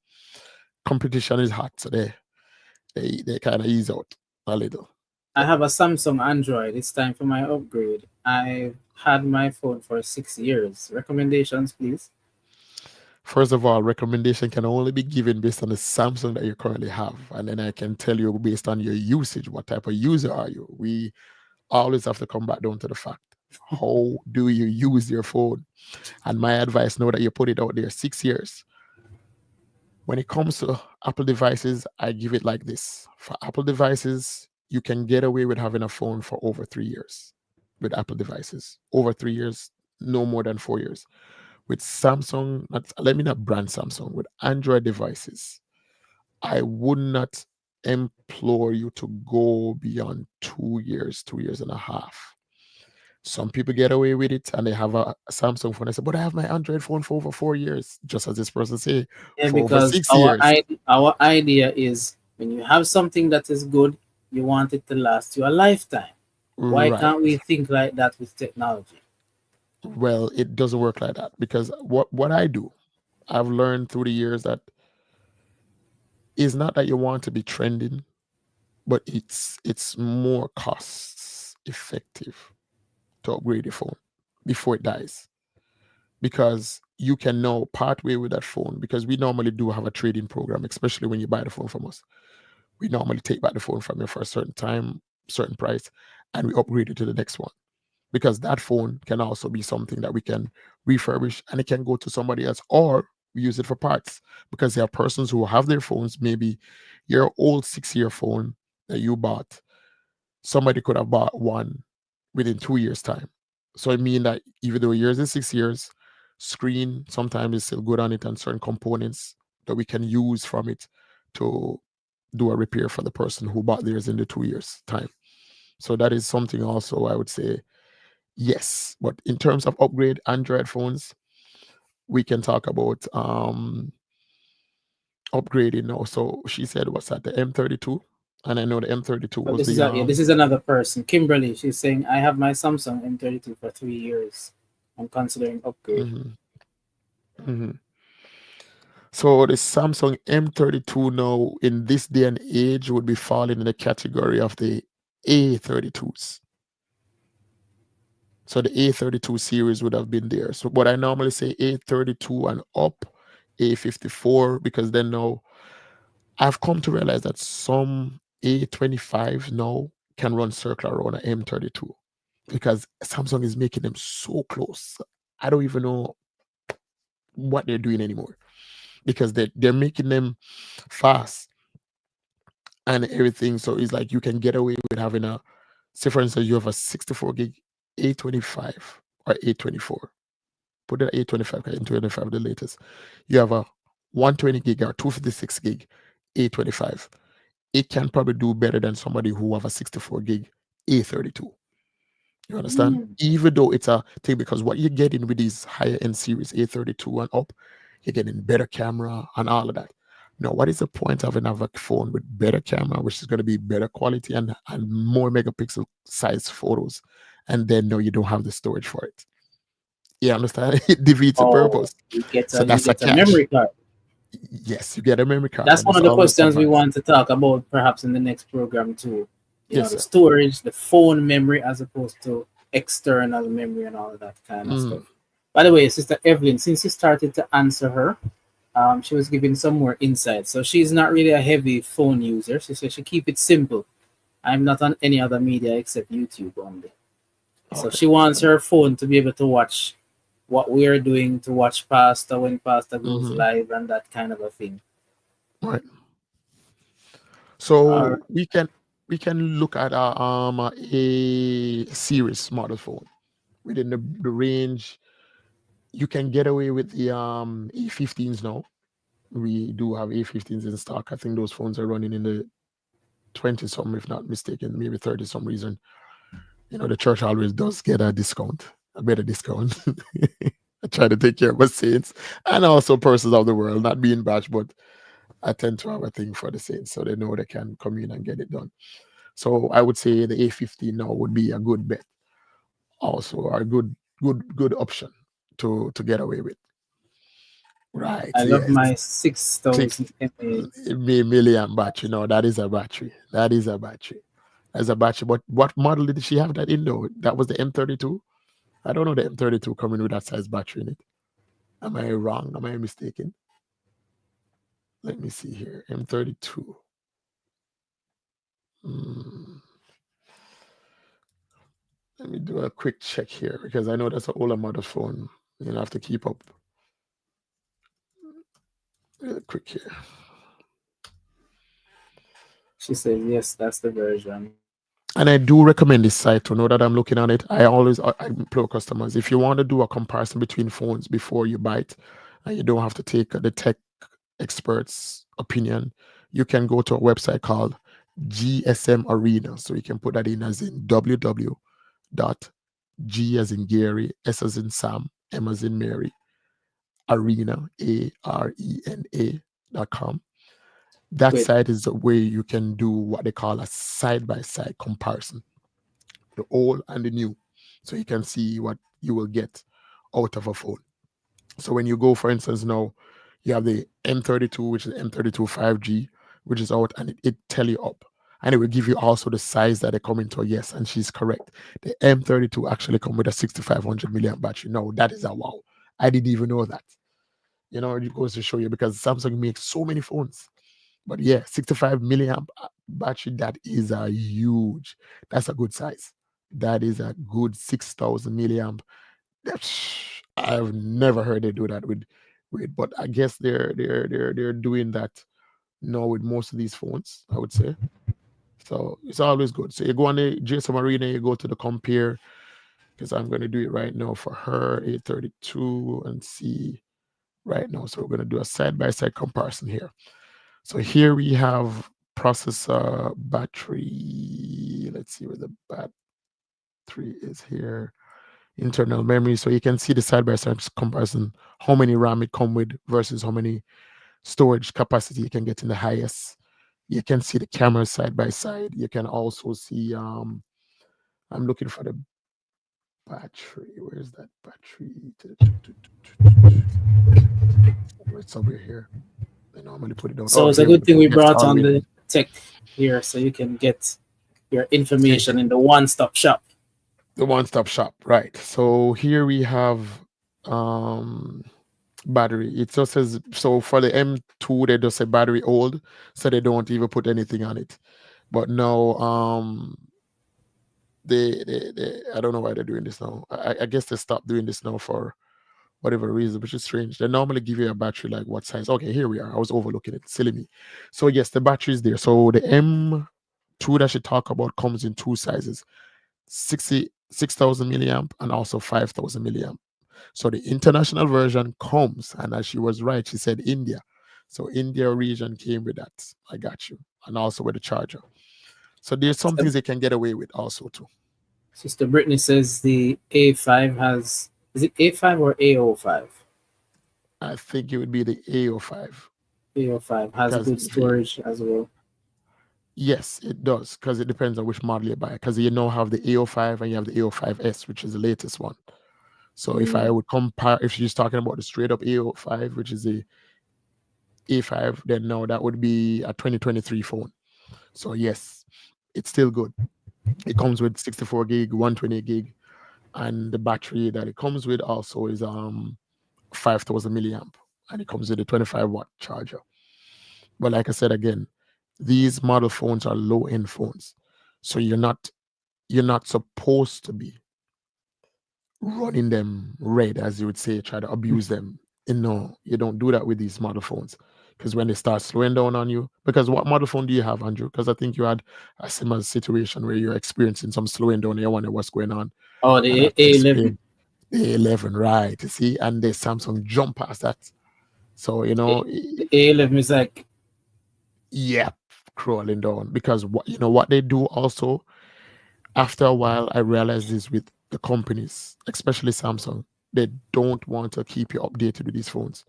competition is hot. So they kind of ease out a little. I have a Samsung Android. It's time for my upgrade. I've had my phone for 6 years. Recommendations, please. First of all, recommendation can only be given based on the Samsung that you currently have. And then I can tell you based on your usage, what type of user are you? We always have to come back down to the fact. How do you use your phone? And my advice, know that you put it out there 6 years. When it comes to Apple devices, I give it like this. For Apple devices, you can get away with having a phone for over 3 years with Apple devices. Over 3 years, no more than 4 years. With Samsung, let me not brand Samsung, with Android devices, I would not implore you to go beyond 2 years, 2 years and a half. Some people get away with it and they have a Samsung phone. I say, but I have my Android phone for over 4 years, just as this person say, Yeah, for over because 6 years. our idea is when you have something that is good, you want it to last you a lifetime. Why Right. can't we think like that with technology? Well, it doesn't work like that, because what I do, I've learned through the years that it's not that you want to be trending, but it's more cost effective to upgrade your phone before it dies, because you can now part way with that phone, because we normally do have a trading program, especially when you buy the phone from us. We normally take back the phone from you for a certain time, certain price, and we upgrade it to the next one, because that phone can also be something that we can refurbish and it can go to somebody else, or we use it for parts, because there are persons who have their phones, maybe your old 6 year phone that you bought, somebody could have bought one within 2 years time. So I mean that even though yours is 6 years, screen sometimes is still good on it, and certain components that we can use from it to do a repair for the person who bought theirs in the 2 years time. So that is something also I would say Yes, but in terms of upgrade Android phones, we can talk about upgrading now. So she said, what's that? The M32, and I know the M32 But was the this is another person, Kimberly. She's saying, I have my Samsung M32 for 3 years. I'm considering upgrade. mhm, mhm. So the Samsung M32 now in this day and age would be falling in the category of the A32s. So the A32 series would have been there. So what I normally say A32 and up, A54, because then now I've come to realize that some A25s now can run circle around an M32 because Samsung is making them so close. I don't even know what they're doing anymore because they're making them fast and everything. So it's like you can get away with having a, say for instance, you have a 64 gig A25 or A24. Put it at A25 because A25 the latest. You have a 120 gig or 256 gig A25. It can probably do better than somebody who have a 64 gig A32. You understand? Mm. Even though it's a thing, because what you're getting with these higher end series A32 and up, you're getting better camera and all of that. Now, what is the point of another phone with better camera, which is going to be better quality and more megapixel size photos, and then no, you don't have the storage for it? You understand? It defeats the Oh, purpose. you get So you that's a get a catch. memory card. Yes, you get a memory card, That's and one it's of the always questions we surprise. want to talk about perhaps in the next program too. You know, Yes, the sir. storage, the phone memory as opposed to external memory and all of that kind of stuff. Mm, By the way, Sister Evelyn, since you started to answer her, she was giving some more insight. So she's not really a heavy phone user. She said she keep it simple. I'm not on any other media except YouTube only. So okay. she wants her phone to be able to watch what we are doing, to watch Pastor when Pastor goes Hmm. live and that kind of a thing. Right. All right. So we can look at a series smartphone within the range. You can get away with the A15s now. We do have A15s in stock. I think those phones are running in the 20 some, if not mistaken, maybe 30 some reason. You know, the church always does get a discount, a better discount. I try to take care of my saints and also persons of the world, not being bashed, but I tend to have a thing for the saints so they know they can come in and get it done. So I would say the A15 now would be a good bet, also a good option to get away with. Right? I love Yes, my six 6,000 mAh. milliamp battery. No, that is a battery. That is a battery. That's a battery. But what model did she have that in though? That was the M32. I don't know the M32 coming with that size battery in it. Am I wrong? Am I mistaken? Let me see here. M32. Hmm. Let me do a quick check here because I know that's an older model phone. You know, I have to keep up. Real quick here. She said, yes, that's the version. And I do recommend this site to know that I'm looking at it. I implore customers if you want to do a comparison between phones before you buy it, and you don't have to take the tech experts' opinion, you can go to a website called GSM Arena. So you can put that in as in www dot G as in Gary, S as in Sam, M as in Mary, arena, ARENA.com. That Wait, site is the way you can do what they call a side by side comparison, the old and the new. So you can see what you will get out of a phone. So when you go, for instance, now you have the M32, which is M32 5G, which is out, and it tell you up. And it will give you also the size that they come into. Yes, and she's correct. The M32 actually come with a 6500 milliamp battery. No, that is a wow. I didn't even know that. You know, it goes to show you because Samsung makes so many phones. But yeah, 65 milliamp battery, that is a huge, that's a good size. That is a good 6,000 milliamp. I've never heard they do that with, but I guess they're doing that now with most of these phones, I would say. So it's always good. So you go on the JSON Arena, you go to the compare, because I'm going to do it right now for her, 832, and see right now. So we're going to do a side by side comparison here. So here we have processor, battery. Let's see where the battery is here. internal memory. So you can see the side by side comparison, how many RAM it come with versus how many storage capacity you can get in the highest. You can see the camera side by side. You can also see I'm looking for the battery. Where's that battery? It's over here. They normally put it down. So Oh, it's a here we good thing go. we Yes, brought all the on way the down. tech here so you can get your Yeah, information in the one-stop shop. the one-stop shop, right? So here we have um battery. It just says so for the M2 they just say battery old, so they don't even put anything on it. But now they I don't know why they're doing this now. I guess they stopped doing this now for whatever reason, which is strange. They normally give you a battery like what size? Okay, here we are. I was overlooking it. Silly me. So yes, the battery is there. So the M2 that she talk about comes in two sizes: 66,000 milliamp and also 5,000 milliamp. So the international version comes, and as she was right, she said India. So India region came with that. I got you, and also with the charger. So there's some things they can get away with also too. Sister Brittany says the A5 has, is it A5 or AO5? I think it would be the AO5 AO5 has because good storage as well. yes, it does because it depends on which model you buy. Because you now have the AO5 and you have the AO5S, which is the latest one. So if I Mm. would compare, if she's talking about the straight up AO5, which is the A5, then no, that would be a 2023 phone. So yes, it's still good. It comes with 64 gig, 128 gig, and the battery that it comes with also is 5,000 milliamp, and it comes with a 25-watt charger. But like I said again, these model phones are low end phones, so you're not supposed to be running them red, as you would say, try to abuse them. And no, you don't do that with these model phones. Because when they start slowing down on you, because what model phone do you have, Andrew? Because I think you had a similar situation where you're experiencing some slowing down and you wonder what's going on. Oh, And I the have to A11. explain the 11, right? You see, and the Samsung jump past that. So, The A11 is like, yeah, crawling down. Because what they do also, after a while, I realized this with the companies, especially Samsung, they don't want to keep you updated with these phones.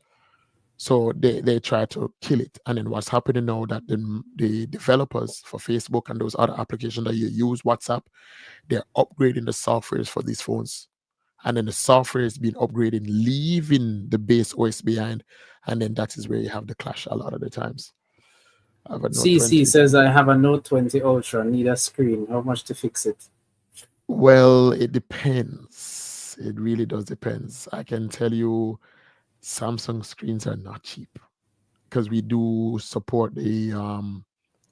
So they try to kill it. And then what's happening now that the developers for Facebook and those other applications that you use, WhatsApp, they're upgrading the softwares for these phones. And then the software is being upgraded, leaving the base OS behind. And then that is where you have the clash a lot of the times. I have a Note CC 20. says I have a Note 20 Ultra, need a screen. How much to fix it? Well, it depends. It really does depends. I can tell you Samsung screens are not cheap because we do support the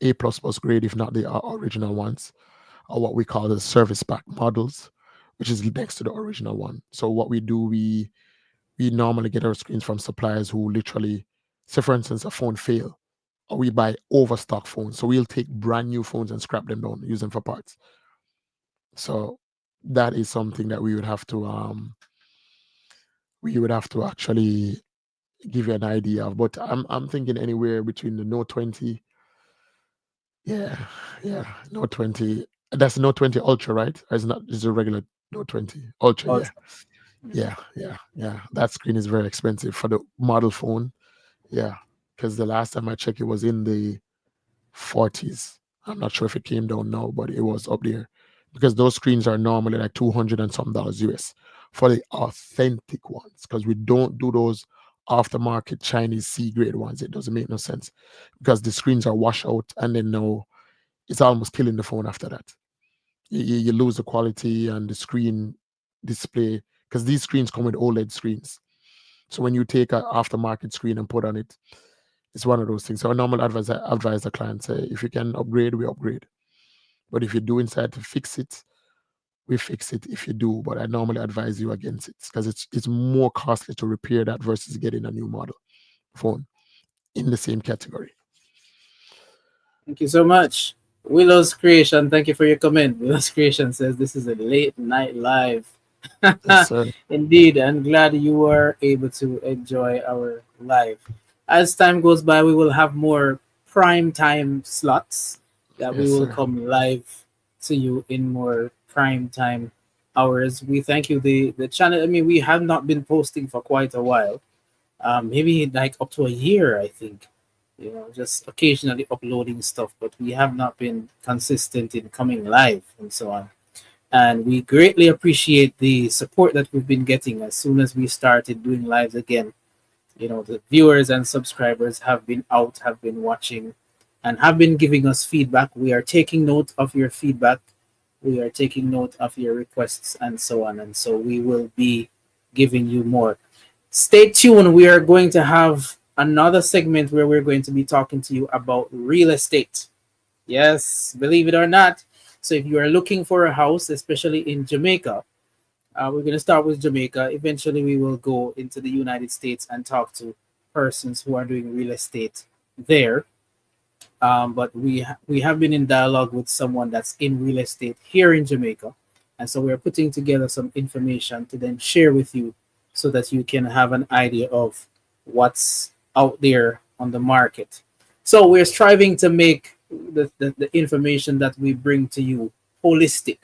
A plus plus grade, if not the original ones, or what we call the service pack models, which is next to the original one. So what we do, we normally get our screens from suppliers who literally, say for instance, a phone fail, or we buy overstock phones. So we'll take brand new phones and scrap them down, use them for parts. So that is something that we would have to actually give you an idea of. But I'm thinking anywhere between the Note 20, yeah, yeah, Note 20. That's Note 20 Ultra, right? Or is not is a regular Note 20 Ultra? Yeah, Ultra. yeah, yeah, yeah. That screen is very expensive for the model phone. Yeah, because the last time I checked, it was in the 40s. I'm not sure if it came down now, but it was up there because those screens are normally like 200 and some dollars US for the authentic ones because we don't do those aftermarket Chinese C grade ones. It doesn't make no sense because the screens are washed out and then no, it's almost killing the phone after that. You lose the quality and the screen display because these screens come with OLED screens. So when you take an aftermarket screen and put on it, it's one of those things. So I normally advise the client say, if you can upgrade, we upgrade. But if you do inside to fix it, we fix it if you do. But I normally advise you against it because it's more costly to repair that versus getting a new model phone in the same category. Thank you so much. Willow's Creation, thank you for your comment. Willow's Creation says this is a late night live. Yes, sir. Indeed, I'm glad you were able to enjoy our live. As time goes by, we will have more prime time slots that we Yes, will sir. come live to you in more prime time hours. We thank you. The channel. I mean, we have not been posting for quite a while. Maybe like up to a year, I think. Just occasionally uploading stuff, but we have not been consistent in coming live and so on. And we greatly appreciate the support that we've been getting as soon as we started doing lives again. The viewers and subscribers have been out, have been watching, and have been giving us feedback. We are taking note of your feedback. We are taking note of your requests and so on. And so we will be giving you more. Stay tuned. We are going to have another segment where we're going to be talking to you about real estate. Yes, believe it or not. So if you are looking for a house, especially in Jamaica, we're going to start with Jamaica. Eventually, we will go into the United States and talk to persons who are doing real estate there. But we have been in dialogue with someone that's in real estate here in Jamaica, and so we're putting together some information to then share with you, so that you can have an idea of what's out there on the market. So we're striving to make the information that we bring to you holistic.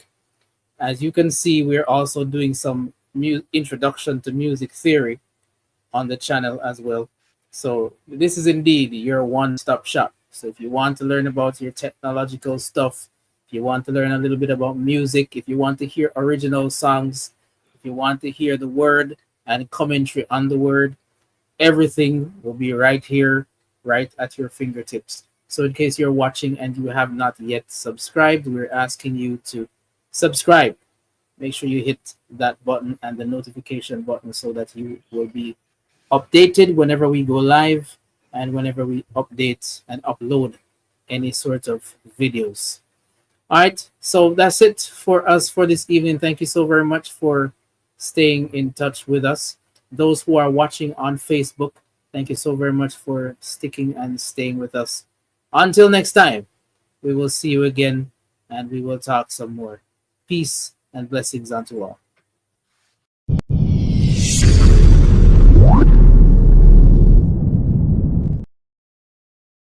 As you can see, we're also doing some introduction to music theory on the channel as well. So this is indeed your one-stop shop. So if you want to learn about your technological stuff, if you want to learn a little bit about music, if you want to hear original songs, if you want to hear the word and commentary on the word, everything will be right here, right at your fingertips. So in case you're watching and you have not yet subscribed, we're asking you to subscribe. Make sure you hit that button and the notification button so that you will be updated whenever we go live and whenever we update and upload any sort of videos. All right, so that's it for us for this evening. Thank you so very much for staying in touch with us. Those who are watching on Facebook, thank you so very much for sticking and staying with us. Until next time, we will see you again and we will talk some more. Peace and blessings unto all.